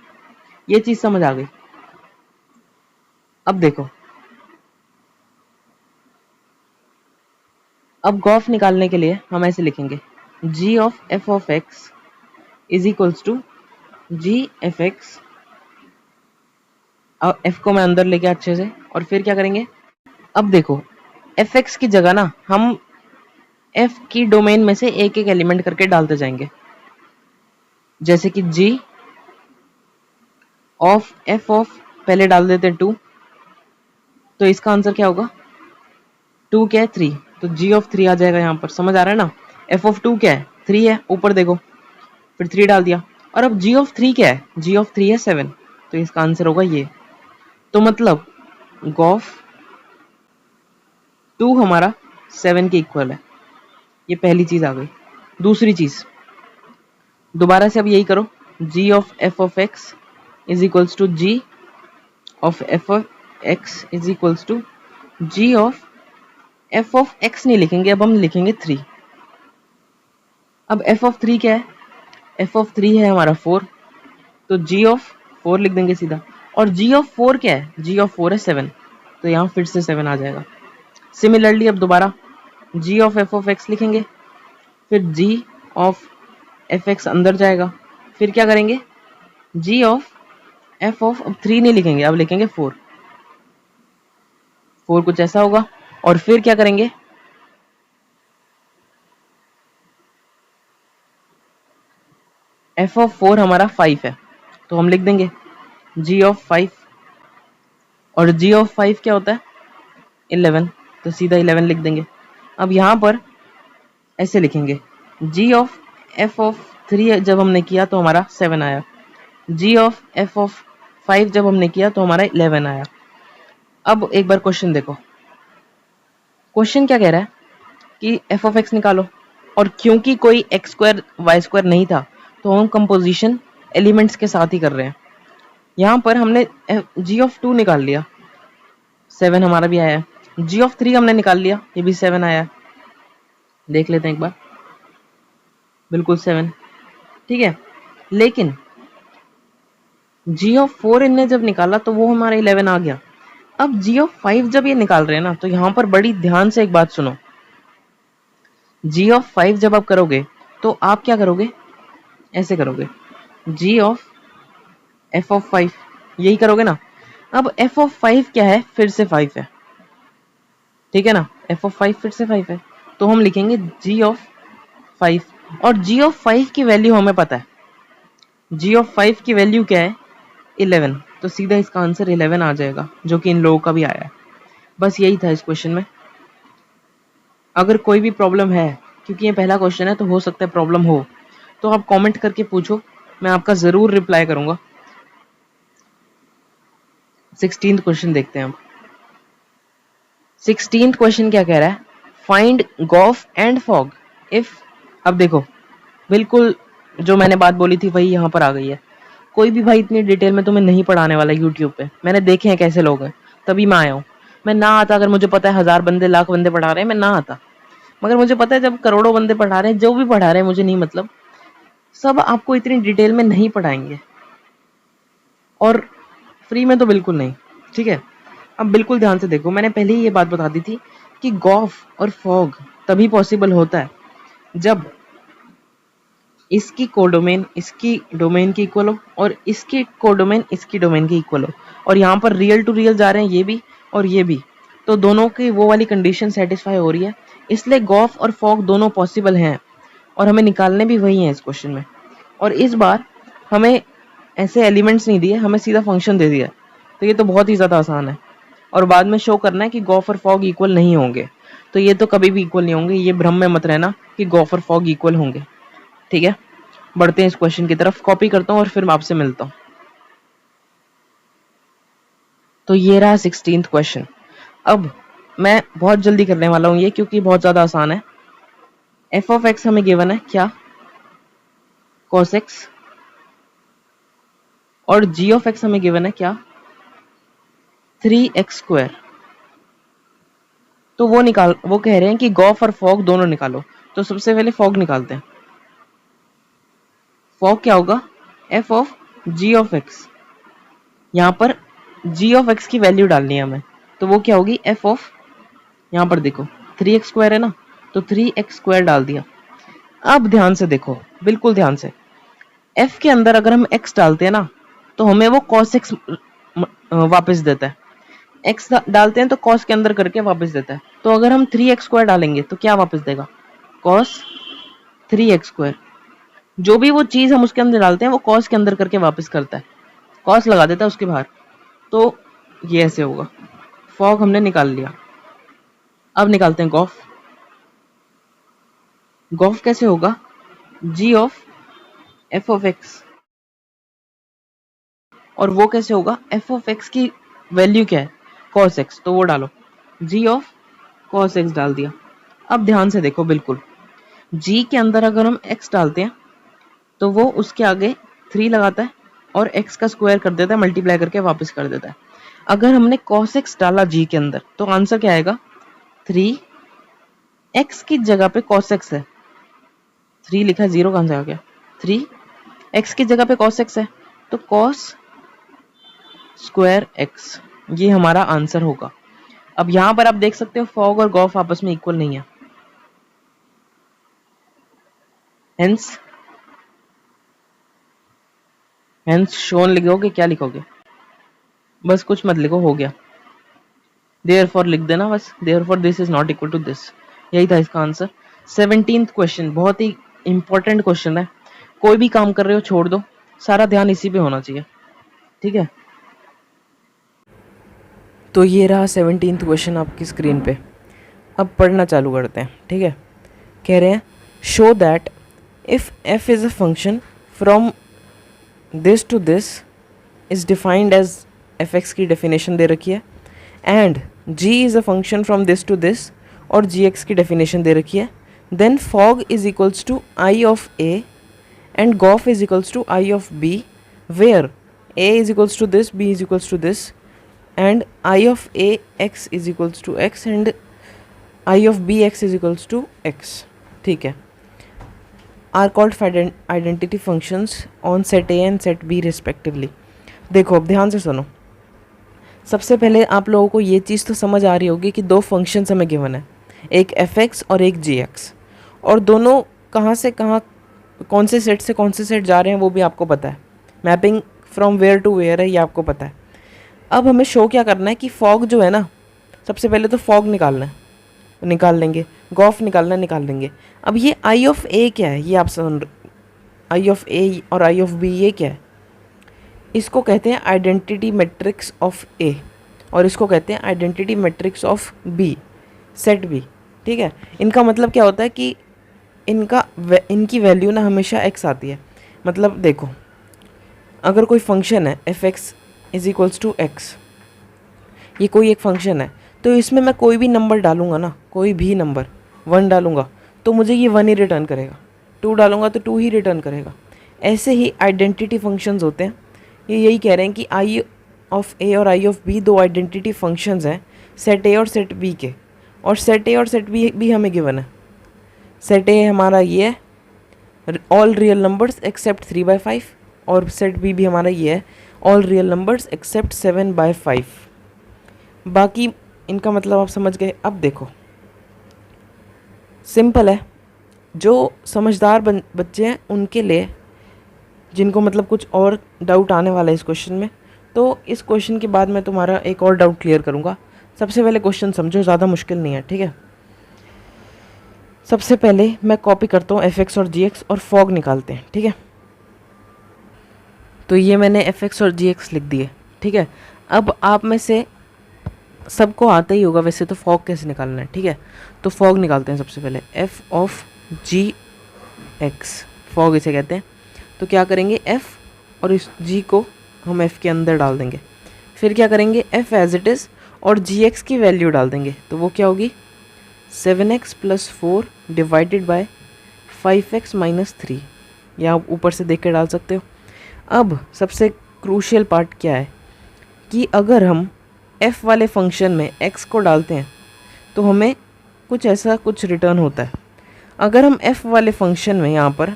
S1: ये चीज समझ आ गई। अब देखो, अब गॉफ निकालने के लिए हम ऐसे लिखेंगे, g of F of x is equals to g f x. अब एफ को मैं अंदर लेके अच्छे से, और फिर क्या करेंगे, अब देखो एफ एक्स की जगह ना हम एफ की डोमेन में से एक एक एलिमेंट करके डालते जाएंगे। जैसे कि जी ऑफ एफ ऑफ, पहले डाल देते 2, तो इसका आंसर क्या होगा, 2 क्या है 3, तो जी ऑफ 3 आ जाएगा यहाँ पर, समझ आ रहा है ना। एफ ऑफ 2 क्या है, 3 है, ऊपर देखो, फिर 3 डाल दिया। और अब g ऑफ 3 क्या है? g ऑफ 3 है 7, तो इसका आंसर होगा ये। तो मतलब गॉफ 2 हमारा 7 के इक्वल है। ये पहली चीज आ गई। दूसरी चीज दोबारा से अब यही करो, g of f of x is equals to g of f of x is equals to g of f of x नहीं लिखेंगे, अब हम लिखेंगे 3। अब f ऑफ 3 क्या है? f ऑफ 3 है हमारा 4, तो g ऑफ 4 लिख देंगे सीधा। और g ऑफ 4 क्या है? g ऑफ 4 है 7, तो यहाँ फिर से 7 आ जाएगा। सिमिलरली अब दोबारा g of f of x लिखेंगे, फिर g ऑफ एफ एक्स अंदर जाएगा, फिर क्या करेंगे? g ऑफ f ऑफ, अब 3 नहीं लिखेंगे, अब लिखेंगे 4 कुछ ऐसा होगा। और फिर क्या करेंगे? f ऑफ 4 हमारा 5 है, तो हम लिख देंगे g ऑफ 5, और g ऑफ 5 क्या होता है? 11, तो सीधा 11 लिख देंगे। अब यहाँ पर ऐसे लिखेंगे, g ऑफ f ऑफ 3 जब हमने किया तो हमारा 7 आया, g ऑफ f ऑफ 5 जब हमने किया तो हमारा 11 आया। अब एक बार क्वेश्चन देखो, क्वेश्चन क्या कह रहा है कि f ऑफ x निकालो, और क्योंकि कोई x स्क्वायर y स्क्वायर नहीं था तो हम कंपोजिशन एलिमेंट्स के साथ ही कर रहे हैं। यहाँ पर हमने g ऑफ 2 निकाल लिया, 7 हमारा भी आया। g ऑफ 3 हमने निकाल लिया, ये भी 7 आया। देख लेते हैं एक बार, बिल्कुल 7, ठीक है। लेकिन g ऑफ 4 इनने जब निकाला तो वो हमारा 11 आ गया। अब g ऑफ 5 जब ये निकाल रहे हैं ना, तो यहाँ पर बड़ी ध्यान से एक बात सुनो, g ऑफ 5 जब आप करोगे तो आप क्या करोगे? ऐसे करोगे, g ऑफ f ऑफ 5, यही करोगे ना। अब f ऑफ 5 क्या है? फिर से 5 है, ठीक है ना। f ऑफ 5 फिर से 5 है, तो हम लिखेंगे g ऑफ 5, और g ऑफ 5 की वैल्यू हमें पता है, g ऑफ 5 की वैल्यू क्या है? 11, तो सीधा इसका आंसर 11 आ जाएगा, जो कि इन लोगों का भी आया है। बस यही था इस क्वेश्चन में। अगर कोई भी प्रॉब्लम है, क्योंकि ये पहला क्वेश्चन है तो हो सकता है प्रॉब्लम हो, तो आप कमेंट करके पूछो, मैं आपका जरूर रिप्लाई करूंगा। 16th क्वेश्चन देखते हैं अब। 16th क्वेश्चन क्या कह रहा है? Find gof and fog if, अब देखो बिल्कुल जो मैंने बात बोली थी वही यहाँ पर आ गई है। कोई भी भाई इतनी डिटेल में तुम्हें नहीं पढ़ाने वाला यूट्यूब पे, मैंने देखे हैं कैसे लोग हैं, तभी मैं आया हूँ। मैं ना आता अगर मुझे पता है 1000 बंदे लाख बंदे पढ़ा रहे हैं, मैं ना आता। मगर मुझे पता है जब करोड़ों बंदे पढ़ा रहे हैं, जो भी पढ़ा रहे हैं मुझे नहीं मतलब, सब आपको इतनी डिटेल में नहीं पढ़ाएंगे, और फ्री में तो बिल्कुल नहीं, ठीक है। अब बिल्कुल ध्यान से देखो, मैंने पहले ही ये बात बता दी थी कि गॉफ और फॉग तभी पॉसिबल होता है जब इसकी कोडोमेन इसकी डोमेन की इक्वल हो, और इसकी कोडोमेन इसकी डोमेन की इक्वल हो, और यहाँ पर रियल टू रियल जा रहे हैं ये भी और ये भी, तो दोनों की वो वाली कंडीशन सेटिस्फाई हो रही है, इसलिए गॉफ और फॉग दोनों पॉसिबल हैं, और हमें निकालने भी वही हैं इस क्वेश्चन में। और इस बार हमें ऐसे एलिमेंट्स नहीं दिए, हमें सीधा फंक्शन दे दिया, तो ये तो बहुत ही ज़्यादा आसान है। और बाद में शो करना है कि गॉफ और फॉग इक्वल नहीं होंगे, तो ये तो कभी भी इक्वल नहीं होंगे, ये भ्रम में मत रहना कि गॉफ और फॉग इक्वल होंगे, ठीक है। बढ़ते हैं इस क्वेश्चन की तरफ, कॉपी करता हूँ और फिर मैं आपसे मिलता हूँ। तो ये रहा 16th क्वेश्चन। अब मैं बहुत जल्दी करने वाला हूँ ये, क्योंकि बहुत ज़्यादा आसान है। एफ ऑफ एक्स हमें गिवन है क्या? cos x, और g ऑफ x हमें गिवन है क्या? 3x square. तो वो कह रहे हैं कि गॉफ और फॉग दोनों निकालो, तो सबसे पहले फॉग निकालते हैं। फॉग क्या होगा? f of g of x, यहाँ पर g ऑफ x की वैल्यू डालनी है हमें, तो वो क्या होगी? f ऑफ, यहाँ पर देखो 3x स्क्वायर है ना, तो 3x स्क्वायर डाल दिया। अब ध्यान से देखो, बिल्कुल ध्यान से, f के अंदर अगर हम x डालते हैं ना, तो हमें वो cos x वापस देता है, x डालते हैं तो cos के अंदर करके वापस देता है। तो अगर हम 3x स्क्वायर डालेंगे तो क्या वापस देगा? cos 3x square. जो भी वो चीज हम उसके अंदर डालते हैं वो cos के अंदर करके वापस करता है, cos लगा देता है उसके बाहर। तो ये ऐसे होगा। फॉग हमने निकाल लिया, अब निकालते हैं गॉफ। गॉफ कैसे होगा? g of F of x, और वो कैसे होगा, एफ ऑफ एक्स की वैल्यू क्या है, कॉस एक्स, तो वो डालो, जी ऑफ कॉस एक्स डाल दिया। अब ध्यान से देखो, बिल्कुल जी के अंदर अगर हम एक्स डालते हैं तो वो उसके आगे 3 लगाता है और एक्स का स्क्वायर कर देता है, मल्टीप्लाई करके वापस कर देता है। अगर हमने cos x डाला जी के अंदर तो आंसर क्या आएगा, 3 x की जगह पे cos x है, 3 लिखा है, 0 कहां से आ गया, 3 x की जगह पे cos x है, तो cos स्क्वायर x, ये हमारा आंसर होगा। अब यहां पर आप देख सकते हो फॉग और गॉफ आपस में इक्वल नहीं है, हेंस शोन लिखोगे, क्या लिखोगे, बस कुछ मत लिखो, हो गया, देयरफॉर लिख देना बस, therefore this is not equal to this, यही था इसका आंसर। 17th क्वेश्चन बहुत ही इंपॉर्टेंट क्वेश्चन है, कोई भी काम कर रहे हो छोड़ दो, सारा ध्यान इसी पे होना चाहिए, ठीक है। तो ये रहा 17th क्वेश्चन आपकी स्क्रीन पे। अब पढ़ना चालू करते हैं, ठीक है। कह रहे हैं show that if f is a function from this to this is defined as fx की डेफिनेशन दे रखी है, and g is a function from this to this और gx की डेफिनेशन दे रखी है, then fog is equals to i of a and gof is equals to i of b, where a is equals to this, b is equals to this, and I of a x is equals to x and I of b x is equals to x, ठीक है, are called identity functions on set a and set b respectively। देखो अब ध्यान से सुनो, सबसे पहले आप लोगों को ये चीज़ तो समझ आ रही होगी कि दो फंक्शंस हमें गिवन है, एक fx और एक gx, और दोनों कहाँ से कहाँ, कौन से सेट से कौन से सेट जा रहे हैं वो भी आपको पता है, mapping from where to where है, ये आपको पता है। अब हमें शो क्या करना है कि फॉग जो है ना, सबसे पहले तो फॉग निकालना है, निकाल लेंगे, गॉफ निकालना है, निकाल लेंगे। अब ये आई ऑफ ए क्या है, ये आप सुन, आई ऑफ ए और आई ऑफ बी ये क्या है, इसको कहते हैं आइडेंटिटी मैट्रिक्स ऑफ ए, और इसको कहते हैं identity matrix of B, set B, ठीक है। इनका मतलब क्या होता है कि इनकी वैल्यू ना हमेशा एक्स आती है। मतलब देखो, अगर कोई फंक्शन है F X is equals to X, ये कोई एक फंक्शन है, तो इसमें मैं कोई भी नंबर डालूंगा ना, कोई भी नंबर 1 डालूंगा तो मुझे ये 1 ही रिटर्न करेगा, 2 डालूंगा तो 2 ही रिटर्न करेगा। ऐसे ही आइडेंटिटी फंक्शंस होते हैं, ये यही कह रहे हैं कि आई ऑफ ए और आई ऑफ बी दो आइडेंटिटी फंक्शंस हैं सेट ए और सेट बी के, और सेट ए और सेट बी भी हमें गिवन है। सेट ए हमारा ये है ऑल रियल नंबर्स एक्सेप्ट 3/5, और सेट बी भी हमारा ये है ऑल रियल नंबर्स एक्सेप्ट 7/5। बाकी इनका मतलब आप समझ गए। अब देखो सिंपल है, जो समझदार बच्चे हैं उनके लिए, जिनको मतलब कुछ और डाउट आने वाला है इस क्वेश्चन में, तो इस क्वेश्चन के बाद मैं तुम्हारा एक और डाउट क्लियर करूँगा। सबसे पहले क्वेश्चन समझो, ज़्यादा मुश्किल नहीं है, ठीक है। सबसे पहले मैं कॉपी करता हूँ एफ एक्स और जी एक्स और फॉग निकालते हैं, ठीक है। तो ये मैंने एफ एक्स और जी एक्स लिख दिए, ठीक है। अब आप में से सबको आता ही होगा वैसे तो फॉग कैसे निकालना है, ठीक है। तो फॉग निकालते हैं सबसे पहले, F of G X, fog इसे कहते हैं। तो क्या करेंगे, एफ और इस जी को हम एफ के अंदर डाल देंगे, फिर क्या करेंगे, एफ एज इट इज़ और जी एक्स की वैल्यू डाल देंगे, तो वो क्या होगी 7x + 4 डिवाइडेड बाय 5x - 3, या आप ऊपर से देख के डाल सकते हो। अब सबसे क्रूशियल पार्ट क्या है कि अगर हम f वाले फंक्शन में x को डालते हैं तो हमें कुछ ऐसा कुछ रिटर्न होता है। अगर हम f वाले फंक्शन में यहाँ पर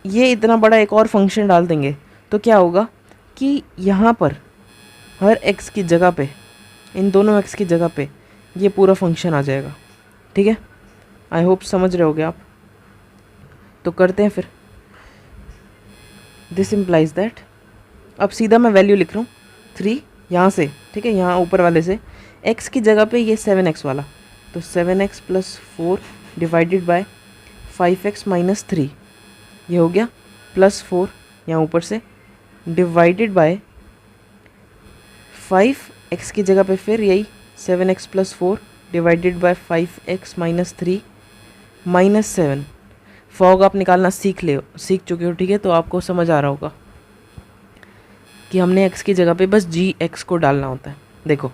S1: ये इतना बड़ा एक और फंक्शन डाल देंगे तो क्या होगा कि यहाँ पर हर x की जगह पे, इन दोनों x की जगह पे ये पूरा फंक्शन आ जाएगा, ठीक है। आई होप समझ रहे होगे आप। तो करते हैं फिर, दिस इम्प्लाइज दैट, अब सीधा मैं वैल्यू लिख रहा हूँ 3 यहाँ से, ठीक है, यहाँ ऊपर वाले से x की जगह पे ये 7x वाला, तो 7x + 4 डिवाइडेड बाय 5x - 3, ये हो गया +4 यहाँ ऊपर से डिवाइडेड बाय 5x की जगह पे फिर यही 7x + 4 divided by 5x - 3 -7। Fog आप निकालना सीख चुके हो, ठीक है। तो आपको समझ आ रहा होगा कि हमने x की जगह पे बस जी एक्स को डालना होता है। देखो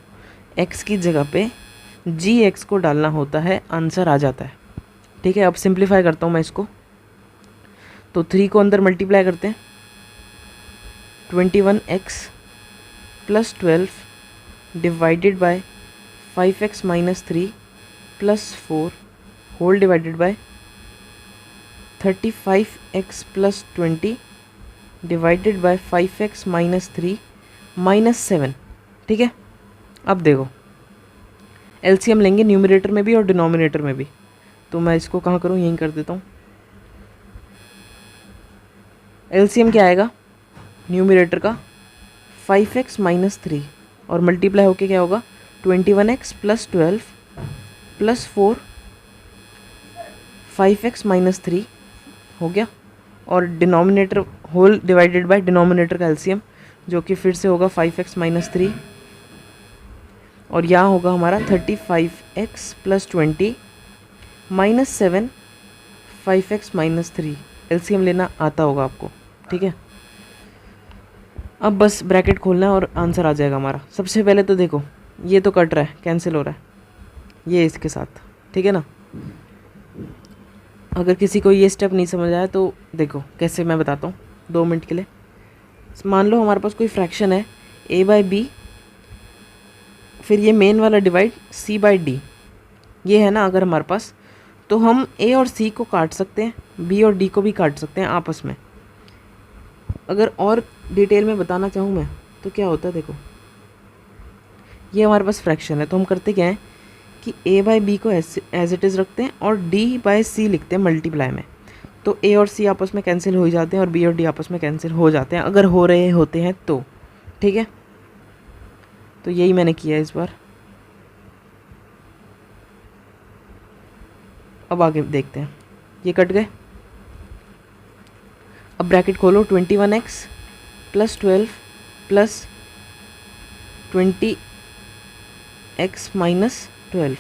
S1: x की जगह पे जी एक्स को डालना होता है, आंसर आ जाता है, ठीक है। अब सिंप्लीफाई करता हूँ मैं इसको, तो 3 को अंदर मल्टीप्लाई करते हैं, 21x plus 12 divided by 5x minus 3 plus 4 whole divided by 35x plus 20 divided by 5x minus 3 minus 7, ठीक है। अब देखो एलसीएम लेंगे न्यूमरेटर में भी और डिनोमिनेटर में भी, तो मैं इसको कहाँ करूँ, यहीं कर देता हूँ। एलसीएम क्या आएगा न्यूमरेटर का 5x माइनस 3 और मल्टीप्लाई होके क्या होगा 21x plus 12 plus 4 5x minus 3 हो गया, और denominator whole divided by denominator का एलसीएम जो कि फिर से होगा 5x माइनस 3, और यहाँ होगा हमारा 35x plus 20 minus 7 5x minus 3। LCM लेना आता होगा आपको, ठीक है। अब बस ब्रैकेट खोलना है और आंसर आ जाएगा हमारा। सबसे पहले तो देखो ये तो कट रहा है, कैंसिल हो रहा है ये इसके साथ, ठीक है ना। अगर किसी को ये स्टेप नहीं समझ आया तो देखो कैसे मैं बताता हूँ 2 मिनट के लिए। मान लो हमारे पास कोई फ्रैक्शन है a बाई बी, फिर ये मेन वाला डिवाइड c बाई डी, ये है ना अगर हमारे पास, तो हम a और c को काट सकते हैं, b और d को भी काट सकते हैं आपस में। अगर और डिटेल में बताना चाहूँ मैं तो क्या होता है, देखो ये हमारे पास फ्रैक्शन है, तो हम करते क्या है कि a बाई बी को एज इट इज़ रखते हैं और d बाई सी लिखते हैं मल्टीप्लाई में, तो a और c आपस में कैंसिल हो ही जाते हैं और b और d आपस में कैंसिल हो जाते हैं अगर हो रहे होते हैं तो, ठीक है। तो यही मैंने किया इस बार। अब आगे देखते हैं, ये कट गए। अब ब्रैकेट खोलो 21x plus 12 plus 20x minus 12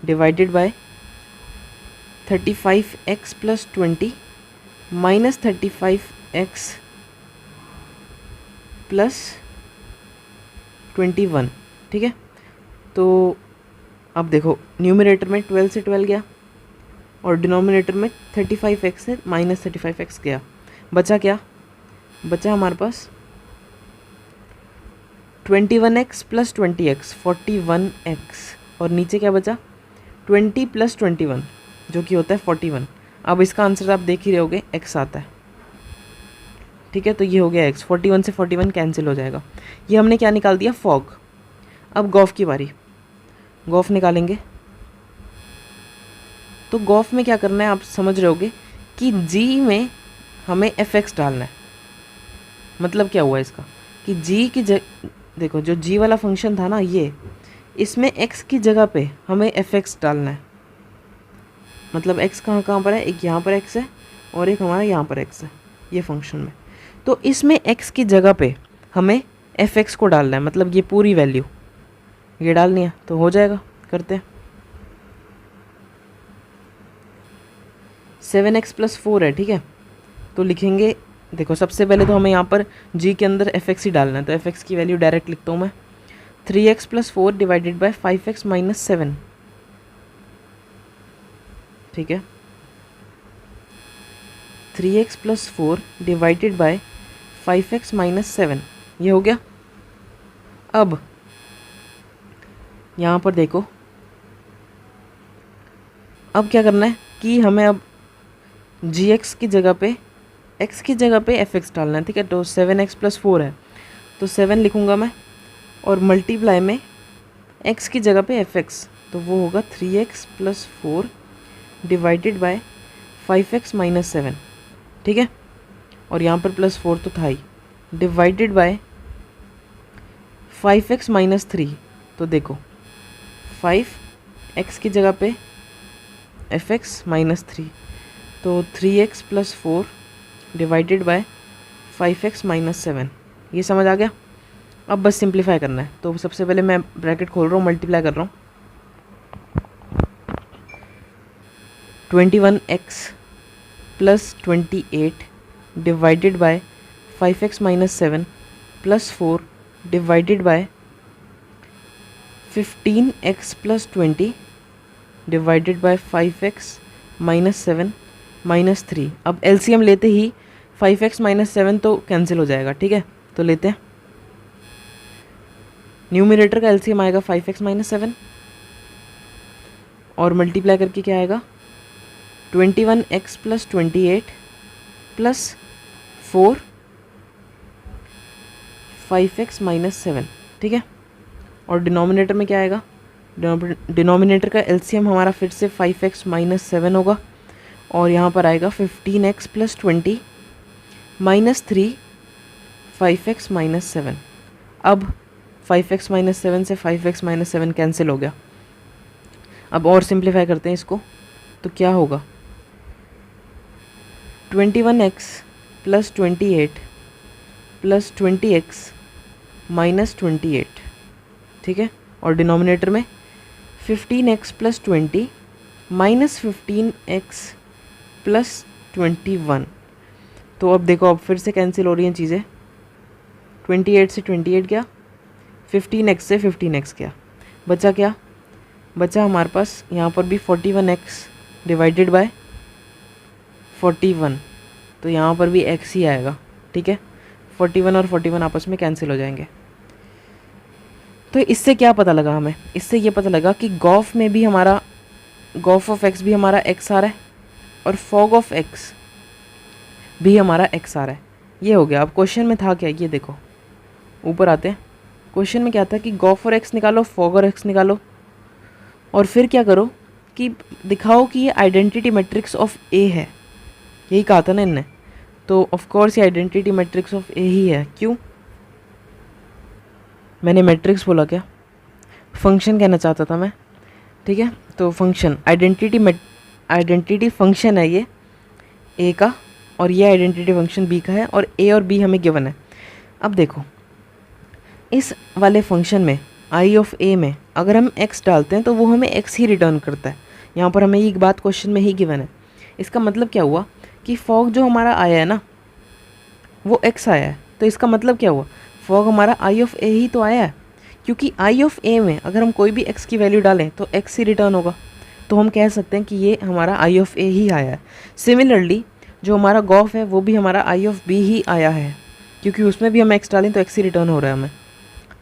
S1: divided by 35x plus 20 minus 35x plus 21, ठीक है। तो अब देखो न्यूमरेटर में 12 से 12 गया और डिनोमिनेटर में 35x से माइनस 35x गया, बचा क्या, बचा हमारे पास 21x प्लस 20x 41x, और नीचे क्या बचा 20 प्लस 21 जो कि होता है 41। अब इसका आंसर आप देख ही रहे होगे x आता है, ठीक है। तो ये हो गया x, 41 से 41 कैंसिल हो जाएगा। ये हमने क्या निकाल दिया, फॉग। अब गॉफ की बारी, गॉफ निकालेंगे। तो गॉफ में क्या करना है आप समझ रहे होगे कि g में हमें fx डालना है। मतलब क्या हुआ इसका कि g की देखो जो g वाला फंक्शन था ना, ये इसमें x की जगह पे हमें fx डालना है। मतलब x कहाँ पर है, एक यहाँ पर x है और एक हमारा यहाँ पर x है ये फंक्शन में, तो इसमें x की जगह पे हमें fx को डालना है, मतलब ये पूरी वैल्यू ये डालनी है। तो हो जाएगा, करते हैं। 7x प्लस 4 है, ठीक है। तो लिखेंगे, देखो सबसे पहले तो हमें यहाँ पर g के अंदर fx ही डालना है, तो fx की वैल्यू डायरेक्ट लिखता हूँ मैं 3x plus 4 divided by 5x minus 7, ठीक है। 3x plus 4 divided by 5x minus 7, ये हो गया। अब यहाँ पर देखो अब क्या करना है कि हमें अब gx की जगह पे x की जगह पे fx डालना है, ठीक है। तो 7x प्लस 4 है तो 7 लिखूँगा मैं, और मल्टीप्लाई में x की जगह पे fx, तो वो होगा 3x plus 4 divided by 5x minus 7, ठीक है। और यहाँ पर प्लस 4 तो था ही, डिवाइडेड बाय 5x माइनस 3, तो देखो 5x की जगह पे fx माइनस 3, तो 3x plus 4 divided by 5x minus 7, ये समझ आ गया। अब बस सिंप्लीफाई करना है, तो सबसे पहले मैं ब्रैकेट खोल रहा हूँ, मल्टीप्लाई कर रहा हूँ। 21x plus 28 divided by 5x minus 7 plus 4 divided by 15x plus 20 divided by 5x minus 7 minus 3। अब एलसीएम लेते ही 5x माइनस 7 तो कैंसिल हो जाएगा, ठीक है, तो लेते हैं। न्यूमरेटर का एलसीएम आएगा 5x माइनस 7 और मल्टीप्लाई करके क्या आएगा 21x plus 28 plus 4 5x minus 7, ठीक है। और डिनोमिनेटर में क्या आएगा, डिनोमिनेटर का एलसीएम हमारा फिर से 5x माइनस 7 होगा और यहाँ पर आएगा 15x plus 20 minus 3 5x minus 7। अब 5x माइनस 7 से 5x माइनस 7 कैंसिल हो गया। अब और सिंप्लीफाई करते हैं इसको, तो क्या होगा 21x plus 28 plus 20x minus 28, ठीक है। और डिनोमिनेटर में 15x plus 20 minus 15x plus 21। तो अब देखो, अब फिर से कैंसिल हो रही हैं चीज़ें। 28 से 28 गया, 15x से 15x गया, बचा क्या, बचा हमारे पास यहाँ पर भी 41x डिवाइडेड बाय 41, तो यहाँ पर भी x ही आएगा, ठीक है। 41 और 41 आपस में कैंसिल हो जाएंगे। तो इससे क्या पता लगा हमें, इससे ये पता लगा कि गॉफ में भी हमारा गॉफ ऑफ x भी हमारा x आ रहा है और फॉग ऑफ x भी हमारा x आ रहा है। ये हो गया। अब क्वेश्चन में था क्या, ये देखो ऊपर आते हैं। क्वेश्चन में क्या था कि गॉफ और x निकालो, फॉग और x निकालो, और फिर क्या करो कि दिखाओ कि ये आइडेंटिटी मैट्रिक्स ऑफ A है। यही कहा था ना इनने, तो ऑफ कोर्स ये आइडेंटिटी मैट्रिक्स ऑफ A ही है। क्यों, मैंने मैट्रिक्स बोला क्या, फंक्शन कहना चाहता था मैं, ठीक है। तो फंक्शन आइडेंटिटी फंक्शन है ये A का, और ये आइडेंटिटी फंक्शन B का है, और A और B हमें गिवन है। अब देखो इस वाले फंक्शन में आई ऑफ A में अगर हम x डालते हैं तो वो हमें x ही रिटर्न करता है। यहाँ पर हमें ये बात क्वेश्चन में ही गिवन है। इसका मतलब क्या हुआ कि फॉग जो हमारा आया है ना वो x आया है, तो इसका मतलब क्या हुआ, फॉग हमारा आई ऑफ A ही तो आया है, क्योंकि आई ऑफ A में अगर हम कोई भी x की वैल्यू डालें तो x ही रिटर्न होगा। तो हम कह सकते हैं कि ये हमारा आई ऑफ A ही आया है। सिमिलरली जो हमारा गॉफ है वो भी हमारा आई ऑफ B ही आया है, क्योंकि उसमें भी हम x डालें तो x ही रिटर्न हो रहा है हमें,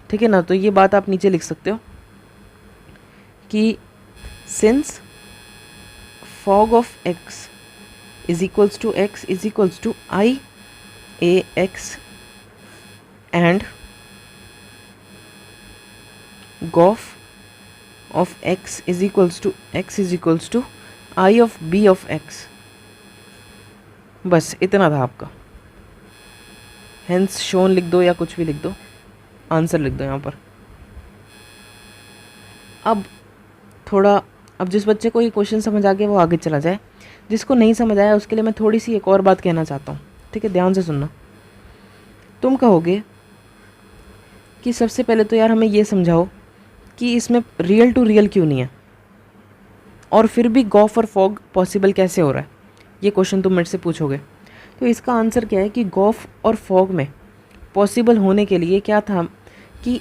S1: ठीक है ना। तो ये बात आप नीचे लिख सकते हो कि since fog of x is equals to x is equals to I A X and gof of x is equals to x is equals to I of b of x। बस इतना था आपका। हेंस शोन लिख दो या कुछ भी लिख दो, आंसर लिख दो यहाँ पर। अब जिस बच्चे को ये क्वेश्चन समझ आ गया वो आगे चला जाए, जिसको नहीं समझ आया उसके लिए मैं थोड़ी सी एक और बात कहना चाहता हूँ, ठीक है, ध्यान से सुनना। तुम कहोगे कि सबसे पहले तो यार हमें ये समझाओ कि इसमें रियल टू रियल क्यों नहीं है, और फिर भी गॉफ और फॉग पॉसिबल कैसे हो रहा है, ये क्वेश्चन तुम मेरे से पूछोगे। तो इसका आंसर क्या है कि गॉफ और फॉग में पॉसिबल होने के लिए क्या था कि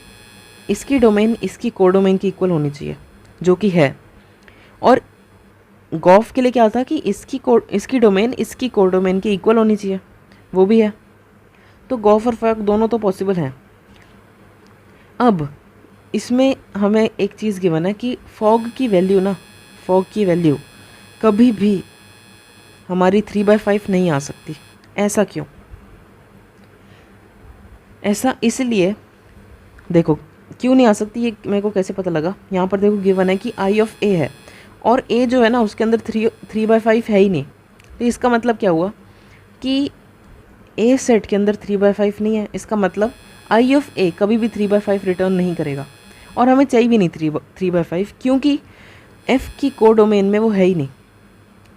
S1: इसकी डोमेन इसकी कोडोमेन की इक्वल होनी चाहिए, जो कि है। और गॉफ के लिए क्या था कि इसकी डोमेन इसकी कोडोमेन की इक्वल होनी चाहिए, वो भी है। तो गॉफ और फॉग दोनों तो पॉसिबल हैं। अब इसमें हमें एक चीज़ गिवन है कि फॉग की वैल्यू कभी भी हमारी 3/5 नहीं आ सकती। ऐसा क्यों? ऐसा इसलिए, देखो क्यों नहीं आ सकती ये मेरे को कैसे पता लगा। यहाँ पर देखो गिवन है कि आई ऑफ ए है, और ए जो है ना उसके अंदर 3/5 है ही नहीं। तो इसका मतलब क्या हुआ कि ए सेट के अंदर 3/5 नहीं है। इसका मतलब आई ऑफ ए कभी भी 3/5 रिटर्न नहीं करेगा, और हमें चाहिए भी नहीं 3/5, क्योंकि एफ़ की कोडोमेन में वो है ही नहीं।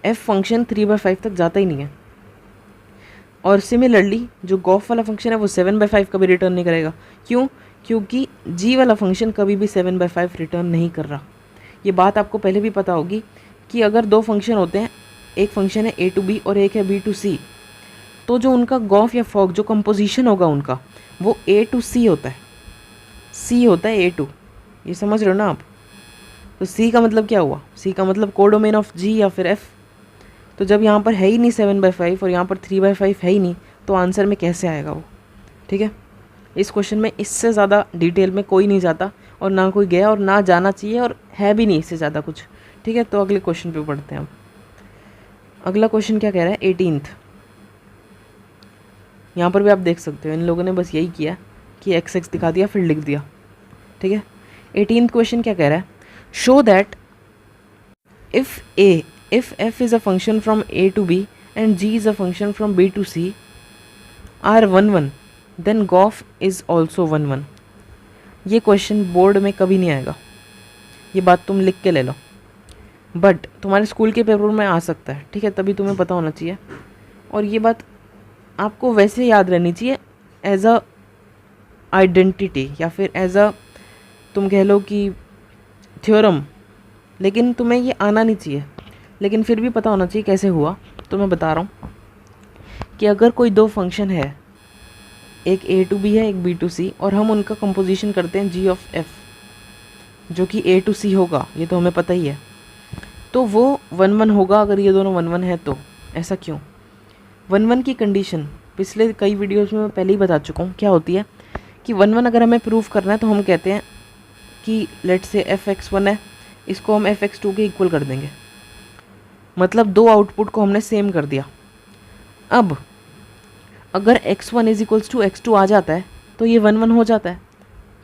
S1: एफ़ फंक्शन 3/5 तक जाता ही नहीं है। और सिमिलरली जो गॉफ वाला फंक्शन है वो 7/5 कभी रिटर्न नहीं करेगा। क्यों? क्योंकि जी वाला फंक्शन कभी भी 7/5 रिटर्न नहीं कर रहा। ये बात आपको पहले भी पता होगी कि अगर दो फंक्शन होते हैं एक फंक्शन है ए टू बी और एक है बी टू सी, तो जो उनका गॉफ या फॉग जो कंपोजिशन होगा उनका वो ए टू सी होता है, सी होता है ए टू। ये समझ रहे हो ना आप? तो सी का मतलब क्या हुआ? सी का मतलब कोडोमेन ऑफ जी या फिर एफ। तो जब यहाँ पर है ही नहीं 7/5 और यहाँ पर 3/5 है ही नहीं, तो आंसर में कैसे आएगा वो? ठीक है, इस क्वेश्चन में इससे ज़्यादा डिटेल में कोई नहीं जाता और ना कोई गया और ना जाना चाहिए और है भी नहीं इससे ज़्यादा कुछ। ठीक है, तो अगले क्वेश्चन पे पढ़ते हैं हम। अगला क्वेश्चन क्या कह रहा है? 18th। यहाँ पर भी आप देख सकते हो इन लोगों ने बस यही किया कि एक्स एक्स दिखा दिया फिर लिख दिया। ठीक है, 18th क्वेश्चन क्या कह रहा है? Show that if f is a function from a to b and g is a function from b to c are 1 1 then gof is also 1 1। ये क्वेश्चन बोर्ड में कभी नहीं आएगा, ये बात तुम लिख के ले लो, बट तुम्हारे स्कूल के पेपर में आ सकता है। ठीक है, तभी तुम्हें पता होना चाहिए और ये बात आपको वैसे याद रहनी चाहिए एज अ आइडेंटिटी या फिर एज अ तुम कह लो कि थ्योरम, लेकिन तुम्हें ये आना नहीं चाहिए, लेकिन फिर भी पता होना चाहिए कैसे हुआ। तो मैं बता रहा हूँ कि अगर कोई दो फंक्शन है, एक ए टू बी है एक बी टू सी, और हम उनका कंपोजिशन करते हैं जी ऑफ एफ जो कि ए टू सी होगा, ये तो हमें पता ही है, तो वो 1 1 होगा अगर ये दोनों 1 1 है तो। ऐसा क्यों? 1 1 की कंडीशन पिछले कई वीडियोस में मैं पहले ही बता चुका हूँ क्या होती है कि 1 1 अगर हमें प्रूव करना है तो हम कहते हैं कि लेट से एफ एक्स 1 है, इसको हम एफ एक्स 2 के इक्वल कर देंगे, मतलब दो आउटपुट को हमने सेम कर दिया। अब अगर x1 is equals to x2 आ जाता है तो ये 1 1 हो जाता है।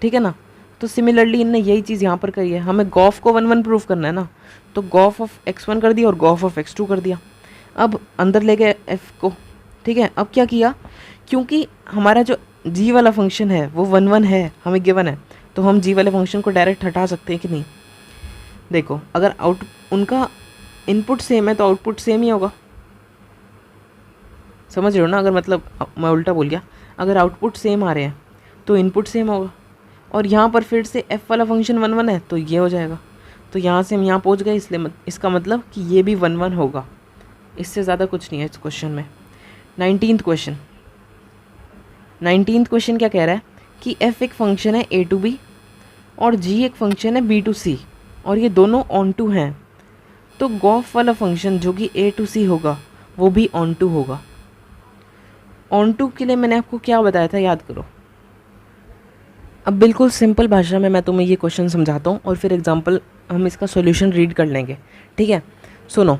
S1: ठीक है ना? तो सिमिलरली इनने यही चीज़ यहाँ पर करी है, हमें गॉफ को 1 1 प्रूफ करना है ना, तो गॉफ ऑफ x1 कर दिया और गॉफ ऑफ x2 कर दिया। अब अंदर ले गए f को। ठीक है, अब क्या किया, क्योंकि हमारा जो g वाला फंक्शन है वो 1 1 है, हमें गिवन है, तो हम g वाले फंक्शन को डायरेक्ट हटा सकते हैं कि नहीं? देखो, अगर उनका इनपुट सेम है तो आउटपुट सेम ही होगा। समझ रहे हो ना? अगर मतलब मैं उल्टा बोल गया, अगर आउटपुट सेम आ रहे हैं तो इनपुट सेम होगा, और यहाँ पर फिर से f वाला फंक्शन 1 1 है तो ये हो जाएगा। तो यहाँ से हम यहाँ पहुँच गए, इसलिए इसका मतलब कि ये भी 1 1 होगा। इससे ज़्यादा कुछ नहीं है इस क्वेश्चन में। 19th question. 19th क्वेश्चन क्या कह रहा है कि f एक फंक्शन है a टू b और g एक फंक्शन है b टू c और ये दोनों ऑन टू हैं, तो गॉफ वाला फंक्शन जो कि a टू c होगा वो भी ऑन टू होगा। ऑन टू के लिए मैंने आपको क्या बताया था, याद करो। अब बिल्कुल सिंपल भाषा में मैं तुम्हें ये क्वेश्चन समझाता हूँ और फिर एग्जांपल हम इसका सॉल्यूशन रीड कर लेंगे। ठीक है, सुनो।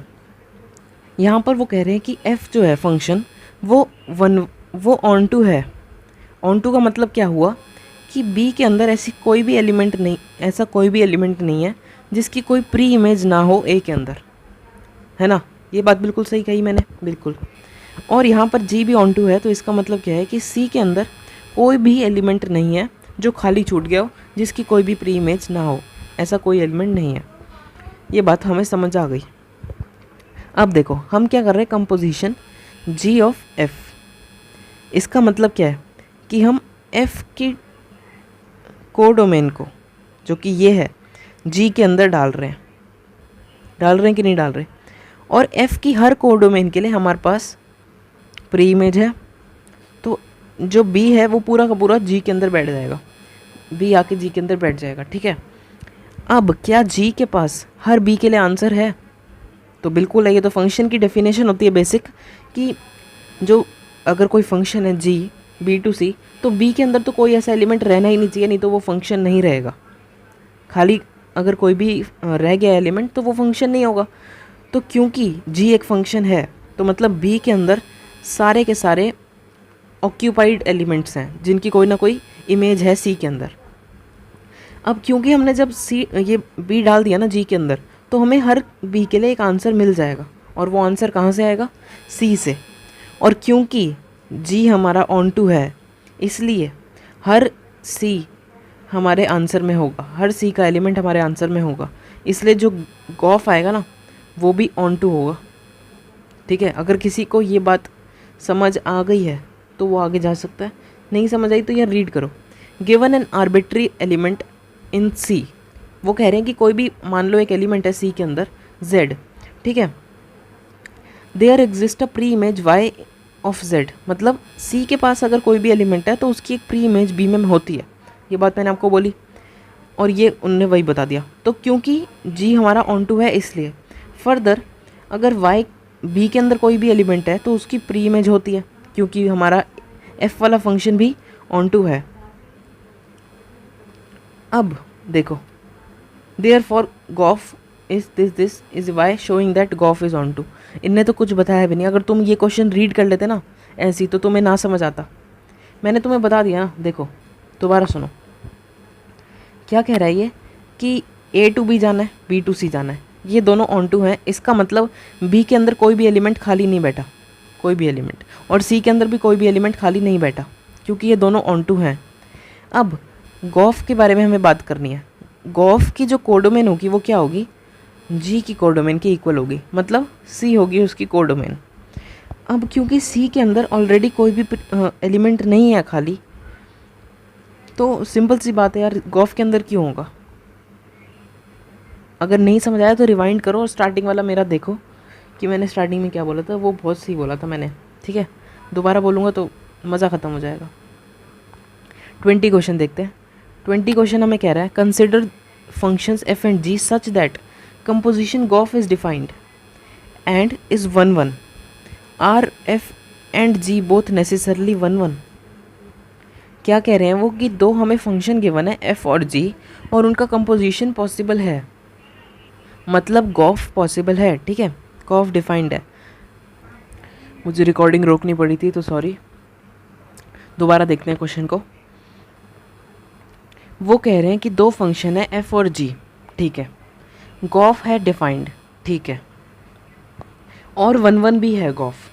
S1: यहाँ पर वो कह रहे हैं कि f जो है फंक्शन वो ऑन टू है। ऑन टू का मतलब क्या हुआ कि b के अंदर ऐसा कोई भी एलिमेंट नहीं है जिसकी कोई प्री इमेज ना हो a के अंदर, है ना? ये बात बिल्कुल सही कही मैंने, बिल्कुल। और यहाँ पर g भी ऑन टू है, तो इसका मतलब क्या है कि c के अंदर कोई भी एलिमेंट नहीं है जो खाली छूट गया हो, जिसकी कोई भी प्री इमेज ना हो, ऐसा कोई एलिमेंट नहीं है। ये बात हमें समझ आ गई। अब देखो हम क्या कर रहे हैं, कंपोजिशन g ऑफ f। इसका मतलब क्या है कि हम f की कोडोमेन को, जो कि ये है, g के अंदर डाल रहे हैं कि नहीं डाल रहे, और f की हर कोडोमेन के लिए हमारे पास प्री इमेज है, तो जो b है वो पूरा का पूरा g के अंदर बैठ जाएगा, b आके g के अंदर बैठ जाएगा। ठीक है, अब क्या g के पास हर b के लिए आंसर है? तो बिल्कुल है। ये तो फंक्शन की डेफिनेशन होती है बेसिक, कि जो अगर कोई फंक्शन है g b टू c, तो b के अंदर तो कोई ऐसा एलिमेंट रहना ही नहीं चाहिए, नहीं तो वो फंक्शन नहीं रहेगा। खाली अगर कोई भी रह गया एलिमेंट तो वो फंक्शन नहीं होगा। तो क्योंकि g एक फंक्शन है तो मतलब b के अंदर सारे के सारे ऑक्यूपाइड एलिमेंट्स हैं जिनकी कोई ना कोई इमेज है c के अंदर। अब क्योंकि हमने जब ये b डाल दिया ना g के अंदर, तो हमें हर b के लिए एक आंसर मिल जाएगा, और वो आंसर कहाँ से आएगा? c से। और क्योंकि g हमारा ऑन टू है, इसलिए हर c हमारे आंसर में होगा, हर c का एलिमेंट हमारे आंसर में होगा, इसलिए जो गॉफ आएगा ना वो भी ऑन टू होगा। ठीक है, अगर किसी को ये बात समझ आ गई है तो वो आगे जा सकता है, नहीं समझ आई तो यार रीड करो। Given an arbitrary element in c, वो कह रहे हैं कि कोई भी मान लो एक एलिमेंट है c के अंदर z। ठीक है, there exist a pre image Y of Z, मतलब सी के पास अगर कोई भी एलिमेंट है तो उसकी एक प्री इमेज बी में होती है। ये बात मैंने आपको बोली और ये उनने वही बता दिया। तो क्योंकि जी हमारा ऑन टू है इसलिए। फर्दर अगर वाई बी के अंदर कोई भी एलिमेंट है तो उसकी प्री इमेज होती है, क्योंकि हमारा एफ वाला फंक्शन भी ऑन टू है। अब देखो, therefore gof is this is why showing that gof is onto. इनने तो कुछ बताया भी नहीं। अगर तुम ये क्वेश्चन रीड कर लेते ना ऐसी तो तुम्हें ना समझ आता। मैंने तुम्हें बता दिया ना। देखो दोबारा सुनो, क्या कह रहा है ये कि ए टू बी जाना है, बी टू सी जाना है, ये दोनों ऑन टू हैं। इसका मतलब बी के अंदर कोई भी एलिमेंट खाली नहीं बैठा, कोई भी एलिमेंट, और सी के अंदर भी कोई भी एलिमेंट खाली नहीं बैठा, क्योंकि ये दोनों ऑन टू हैं। अब गॉफ के बारे में हमें बात करनी है। गॉफ की जो कोडोमेन होगी वो क्या होगी, जी की कोडोमेन के इक्वल होगी, मतलब सी होगी उसकी कोडोमेन। अब क्योंकि सी के अंदर ऑलरेडी कोई भी एलिमेंट नहीं है खाली, तो सिंपल सी बात है यार, गॉफ के अंदर क्यों होगा। अगर नहीं समझ आया तो रिवाइंड करो और स्टार्टिंग वाला मेरा देखो कि मैंने स्टार्टिंग में क्या बोला था, वो बहुत सही बोला था मैंने। ठीक है, दोबारा बोलूँगा तो मज़ा ख़त्म हो जाएगा। 20 क्वेश्चन देखते हैं। 20 क्वेश्चन हमें कह रहा है consider functions F and G such that composition gof is defined and is 1 1। Are F and G both necessarily 1 1। क्या कह रहे हैं वो कि दो हमें फंक्शन गिवन है एफ और जी और उनका कंपोजिशन पॉसिबल है, मतलब गॉफ पॉसिबल है। ठीक है, गॉफ डिफाइंड है। मुझे रिकॉर्डिंग रोकनी पड़ी थी तो सॉरी। दोबारा देखते हैं क्वेश्चन को। वो कह रहे हैं कि दो फंक्शन है एफ और जी, ठीक है, गॉफ है डिफाइंड, ठीक है, और 1 1 भी है गॉफ।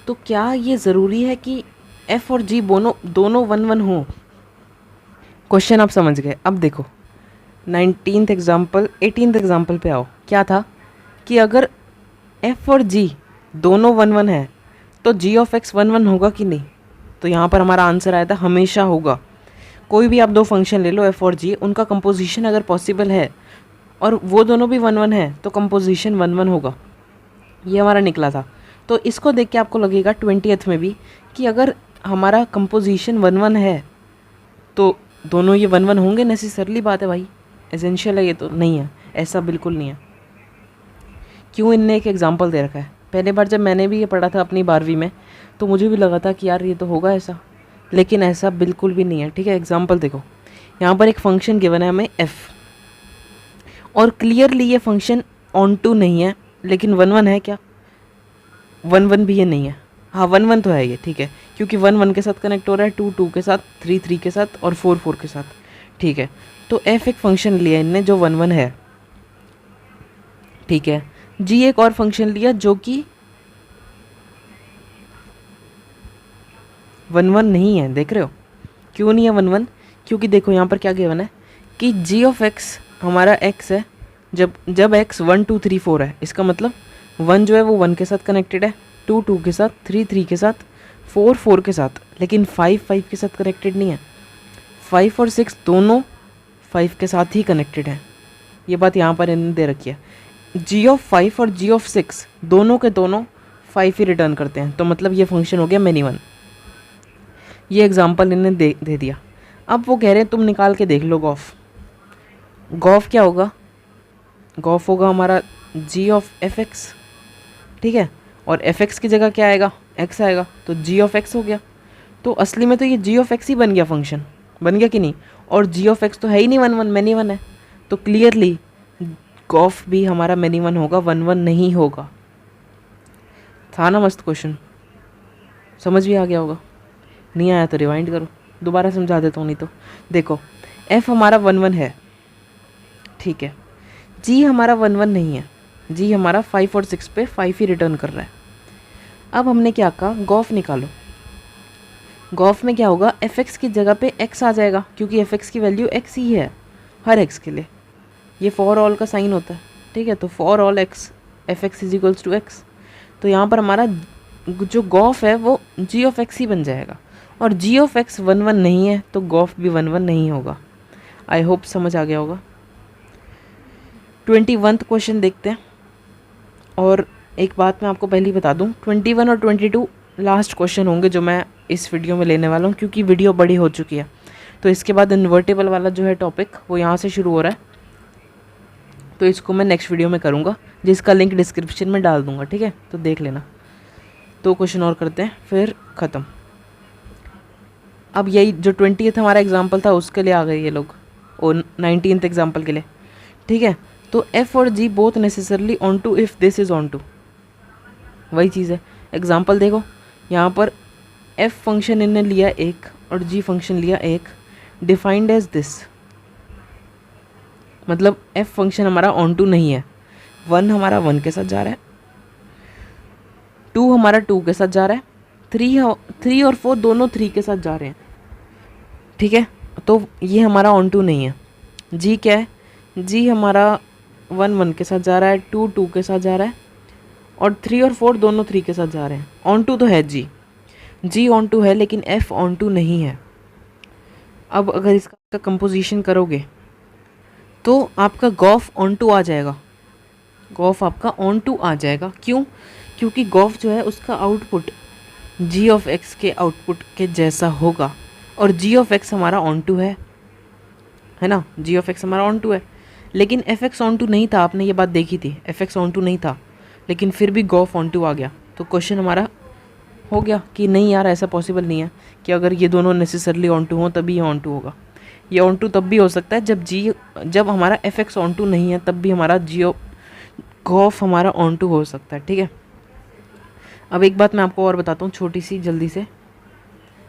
S1: तो क्या ये ज़रूरी है कि एफ और जी दोनों 1 1 हों। क्वेश्चन आप समझ गए। अब देखो 19th एग्जाम्पल 18th एग्जाम्पल पे आओ। क्या था कि अगर एफ और जी दोनों 1 1 है तो जी ऑफ एक्स 1 1 होगा कि नहीं। तो यहाँ पर हमारा आंसर आया था हमेशा होगा। कोई भी आप दो फंक्शन ले लो एफ और जी, उनका कंपोजिशन अगर पॉसिबल है और वो दोनों भी 1 1 है तो कंपोजिशन 1 1 होगा। ये हमारा निकला था। तो इसको देख के आपको लगेगा 20th में भी कि अगर हमारा कंपोजिशन 1 1 है तो दोनों ये 1 1 होंगे, नेसेसरली बात है भाई, एसेंशियल है ये। तो नहीं है, ऐसा बिल्कुल नहीं है। क्यों, इनने एक एग्जांपल दे रखा है। पहले बार जब मैंने भी ये पढ़ा था अपनी 12वीं में तो मुझे भी लगा था कि यार ये तो होगा ऐसा, लेकिन ऐसा बिल्कुल भी नहीं है। ठीक है, एग्जांपल देखो, यहाँ पर एक फंक्शन गिवन है हमें एफ, और क्लियरली ये फंक्शन ऑन टू नहीं है, लेकिन 1 1 है क्या, 1 1 भी ये नहीं है। हाँ 1 1 तो है ये, ठीक है, क्योंकि 1 1 के साथ कनेक्ट हो रहा है, 2 2 के साथ, 3 3 के साथ और 4 4 के साथ। ठीक है, तो एफ एक फंक्शन लिया इनने जो 1 1 है, ठीक है। जी एक और फंक्शन लिया जो कि 1 1 नहीं है। देख रहे हो क्यों नहीं है 1 1, क्योंकि देखो यहाँ पर क्या गिवन है कि जी ऑफ एक्स हमारा एक्स है जब एक्स 1 2 3 4 है। इसका मतलब 1 जो है वो 1 के साथ कनेक्टेड है, 2 2 के साथ, 3 3 के साथ, 4 4 के साथ, लेकिन 5 5 के साथ कनेक्टेड नहीं है। 5 और 6 दोनों 5 के साथ ही कनेक्टेड हैं। ये बात यहाँ पर इन्होंने दे रखी है। जी ऑफ 5 और जी ऑफ 6 दोनों के दोनों 5 ही रिटर्न करते हैं, तो मतलब ये फंक्शन हो गया मैनी वन। ये एग्जाम्पल इन्होंने दे दिया। अब वो कह रहे हैं तुम निकाल के देख लो गॉफ। गॉफ क्या होगा, गॉफ होगा हमारा जी ऑफ एफ एक्स, ठीक है, और एफ एक्स की जगह क्या आएगा, एक्स आएगा, तो जी ऑफ एक्स हो गया। तो असली में तो ये जी ऑफ एक्स ही बन गया, फंक्शन बन गया कि नहीं। और जी ऑफ एक्स तो है ही नहीं 1 1, मैनी वन है, तो क्लियरली गॉफ भी हमारा मैनी वन होगा, 1 1 नहीं होगा। था ना मस्त क्वेश्चन, समझ भी आ गया होगा। नहीं आया तो रिवाइंड करो, दोबारा समझा देता हूँ नहीं तो। देखो एफ हमारा 1 1 है, ठीक है, जी हमारा 1 1 नहीं है, जी हमारा 5 और 6 पे 5 ही रिटर्न कर रहा है। अब हमने क्या कहा, गॉफ निकालो। गॉफ में क्या होगा, एफ एक्स की जगह पे एक्स आ जाएगा, क्योंकि एफ एक्स की वैल्यू एक्स ही है हर एक्स के लिए। ये फॉर ऑल का साइन होता है, ठीक है, तो for all X F X is equals to X. तो यहाँ पर हमारा जो गॉफ है वो जी ऑफ एक्स ही बन जाएगा, और जी ऑफ एक्स 1 1 नहीं है तो गॉफ भी 1 1 नहीं होगा। आई होप समझ आ गया होगा। 21th क्वेश्चन देखते हैं, और एक बात मैं आपको पहले ही बता दूं, 21 और 22 लास्ट क्वेश्चन होंगे जो मैं इस वीडियो में लेने वाला हूँ, क्योंकि वीडियो बड़ी हो चुकी है। तो इसके बाद इन्वर्टेबल वाला जो है टॉपिक वो यहाँ से शुरू हो रहा है, तो इसको मैं नेक्स्ट वीडियो में करूँगा, जिसका लिंक डिस्क्रिप्शन में डाल दूँगा, ठीक है, तो देख लेना। 2 क्वेश्चन और करते हैं फिर ख़त्म। अब यही जो 20th हमारा एग्जाम्पल था उसके लिए आ गए ये लोग, और 19th एग्जाम्पल के लिए, ठीक है। तो एफ और g both necessarily onto if this is onto, वही चीज़ है। एग्जाम्पल देखो, यहाँ पर एफ फंक्शन इनने लिया एक और जी फंक्शन लिया एक, डिफाइंड एज दिस, मतलब एफ फंक्शन हमारा ऑन टू नहीं है। 1 हमारा 1 के साथ जा रहा है, 2 हमारा 2 के साथ जा रहा है, 3 और 4 दोनों 3 के साथ जा रहे हैं, ठीक है। तो ये हमारा ऑन टू नहीं है। जी क्या है, जी हमारा 1 1 के साथ जा रहा है, 2 2 के साथ जा रहा है, और 3 और 4 दोनों 3 के साथ जा रहे हैं। ऑन टू तो है जी ऑन टू है, लेकिन एफ ऑन टू नहीं है। अब अगर इसका कंपोजिशन करोगे तो आपका गॉफ ऑन टू आ जाएगा, गॉफ आपका ऑन टू आ जाएगा। क्यों? क्योंकि गॉफ जो है उसका आउटपुट जी ऑफ एक्स के आउटपुट के जैसा होगा, और जी ऑफ एक्स हमारा ऑन टू है ना, जी ऑफ एक्स हमारा ऑन टू है। लेकिन एफ एक्स ऑन टू नहीं था, आपने ये बात देखी थी, एफ एक्स ऑन टू नहीं था, लेकिन फिर भी गॉफ ऑन टू आ गया। तो क्वेश्चन हमारा हो गया कि नहीं यार, ऐसा पॉसिबल नहीं है कि अगर ये दोनों नेसेसरली ऑन टू हों तभी ये ऑन टू होगा। ये ऑन टू तब भी हो सकता है जब हमारा एफ एक्स ऑन टू नहीं है, तब भी हमारा गॉफ हमारा ऑन टू हो सकता है, ठीक है। अब एक बात मैं आपको और बताता हूँ छोटी सी, जल्दी से।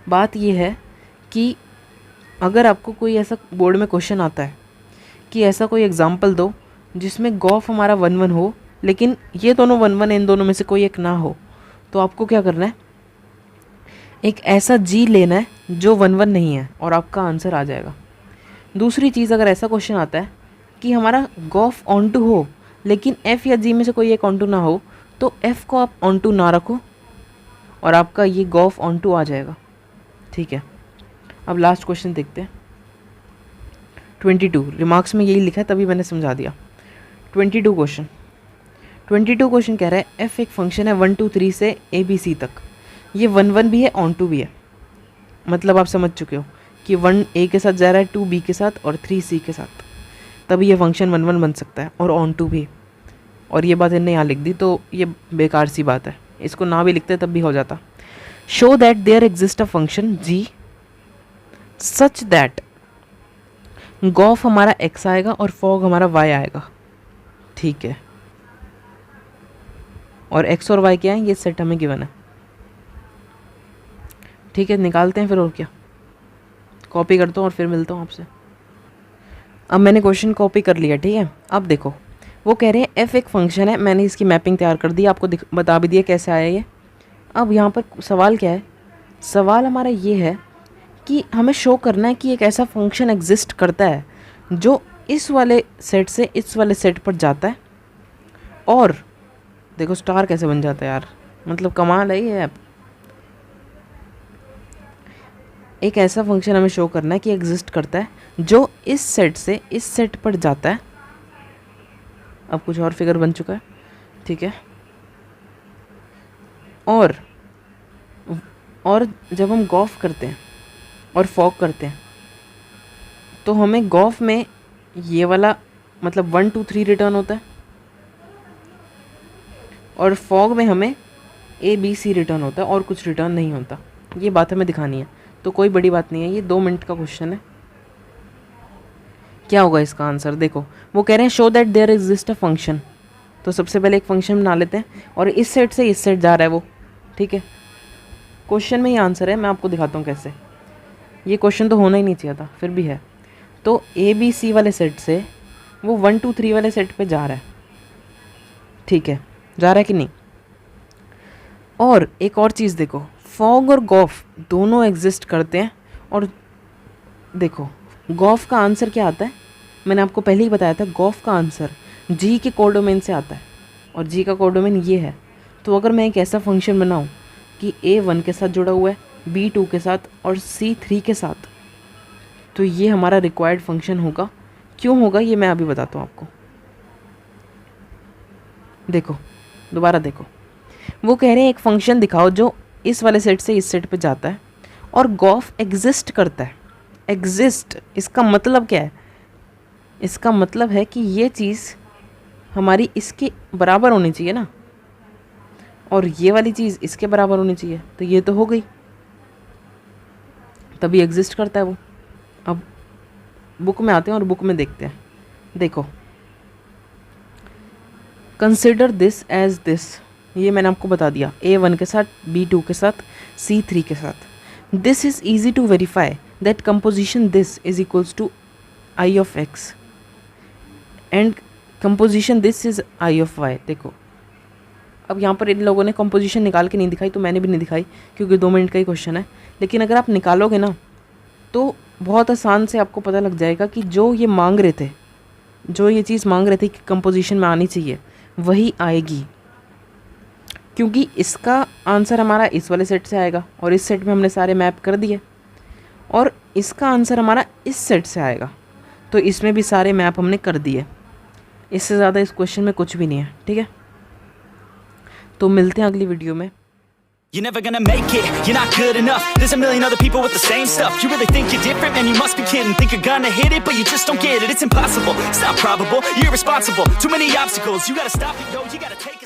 S1: बात ये है कि अगर आपको कोई ऐसा बोर्ड में क्वेश्चन आता है कि ऐसा कोई एग्जांपल दो जिसमें गॉफ हमारा 1 1 हो, लेकिन ये दोनों 1 1 इन दोनों में से कोई एक ना हो, तो आपको क्या करना है, एक ऐसा जी लेना है जो 1 1 नहीं है, और आपका आंसर आ जाएगा। दूसरी चीज़, अगर ऐसा क्वेश्चन आता है कि हमारा गॉफ ऑन टू हो लेकिन एफ़ या जी में से कोई एक ऑन टू ना हो, तो एफ़ को आप ऑन टू ना रखो और आपका ये गॉफ ऑन टू आ जाएगा, ठीक है। अब लास्ट क्वेश्चन देखते हैं। 22 रिमार्क्स में यही लिखा है, तभी मैंने समझा दिया। 22 क्वेश्चन कह रहा है एफ एक फंक्शन है 1 2 3 से ए बी सी तक, ये 1 1 भी है, ऑन टू भी है। मतलब आप समझ चुके हो कि 1 ए के साथ जा रहा है, 2 बी के साथ और 3 सी के साथ, तभी ये फंक्शन 1 1 बन सकता है और ऑन टू भी। और ये बात इन्हें यहाँ लिख दी तो ये बेकार सी बात है, इसको ना भी लिखते तब भी हो जाता। Show that there exist a function G such that gof हमारा x आएगा और फॉग हमारा y आएगा, ठीक है। और x और y क्या है, ये सेट हमें गिवन है, ठीक है। निकालते हैं फिर, और क्या, कॉपी करता हूँ और फिर मिलता हूँ आपसे। अब मैंने क्वेश्चन कॉपी कर लिया, ठीक है। अब देखो, वो कह रहे हैं f एक फंक्शन है, मैंने इसकी मैपिंग तैयार कर दी, आपको बता भी दिया कैसे आया ये। अब यहाँ पर सवाल क्या है, सवाल हमारा ये है कि हमें शो करना है कि एक ऐसा फंक्शन एग्जिस्ट करता है जो इस वाले सेट से इस वाले सेट पर जाता है, और देखो स्टार कैसे बन जाता है यार, मतलब कमाल है ये। एक ऐसा फंक्शन हमें शो करना है कि एग्जिस्ट करता है जो इस सेट से इस सेट पर जाता है। अब कुछ और फिगर बन चुका है, ठीक है। और जब हम गॉफ करते हैं और फॉग करते हैं तो हमें गॉफ में ये वाला मतलब 1 2 3 रिटर्न होता है, और फॉग में हमें ए बी सी रिटर्न होता है और कुछ रिटर्न नहीं होता। ये बात हमें दिखानी है, तो कोई बड़ी बात नहीं है, ये 2 मिनट का क्वेश्चन है। क्या होगा इसका आंसर, देखो वो कह रहे हैं show that there exist a function, तो सबसे पहले एक फंक्शन बना लेते हैं, और इस सेट से इस सेट जा रहा है वो, ठीक है। क्वेश्चन में ही आंसर है, मैं आपको दिखाता हूँ कैसे। ये क्वेश्चन तो होना ही नहीं चाहिए था, फिर भी है। तो ए बी सी वाले सेट से वो 1 2 3 वाले सेट पे जा रहा है, ठीक है, जा रहा है कि नहीं। और एक और चीज़ देखो, फॉग और गॉफ दोनों एग्जिस्ट करते हैं, और देखो गॉफ का आंसर क्या आता है, मैंने आपको पहले ही बताया था, गॉफ का आंसर जी के कोडोमेन से आता है, और जी का कोडोमेन ये है। तो अगर मैं एक ऐसा फंक्शन बनाऊँ कि ए 1 के साथ जुड़ा हुआ है, बी 2 के साथ और सी 3 के साथ, तो ये हमारा रिक्वायर्ड फंक्शन होगा। क्यों होगा ये मैं अभी बताता हूँ आपको। देखो दोबारा देखो, वो कह रहे हैं एक फंक्शन दिखाओ जो इस वाले सेट से इस सेट पे जाता है और गॉफ एग्जिस्ट करता है। एग्जिस्ट, इसका मतलब क्या है? इसका मतलब है कि ये चीज़ हमारी इसके बराबर होनी चाहिए ना, और ये वाली चीज़ इसके बराबर होनी चाहिए, तो ये तो हो गई, तभी एग्जिस्ट करता है वो। अब बुक में आते हैं और बुक में देखते हैं। देखो, कंसिडर दिस एज दिस, ये मैंने आपको बता दिया, A1 के साथ, B2 के साथ, C3 के साथ। This is easy to verify that composition this is equals to I of X and composition this is I of Y। देखो, अब यहाँ पर इन लोगों ने कंपोजिशन निकाल के नहीं दिखाई, तो मैंने भी नहीं दिखाई क्योंकि 2 मिनट का ही क्वेश्चन है। लेकिन अगर आप निकालोगे ना तो बहुत आसान से आपको पता लग जाएगा कि जो ये मांग रहे थे, जो ये चीज़ मांग रहे थे कि कंपोजिशन में आनी चाहिए, वही आएगी, क्योंकि इसका आंसर हमारा इस वाले सेट से आएगा और इस सेट में हमने सारे मैप कर दिए, और इसका आंसर हमारा इस सेट से आएगा, तो इसमें भी सारे मैप हमने कर दिए। इससे ज़्यादा इस क्वेश्चन में कुछ भी नहीं है, ठीक है। तो मिलते हैं अगली वीडियो में।
S2: You're never gonna make it, you're not good enough. There's a million other people with the same stuff. You really think you're different? Man, you must be kidding. Think you're gonna hit it, but you just don't get it. It's impossible, it's not probable, you're irresponsible. Too many obstacles, you gotta stop it, yo, you gotta take a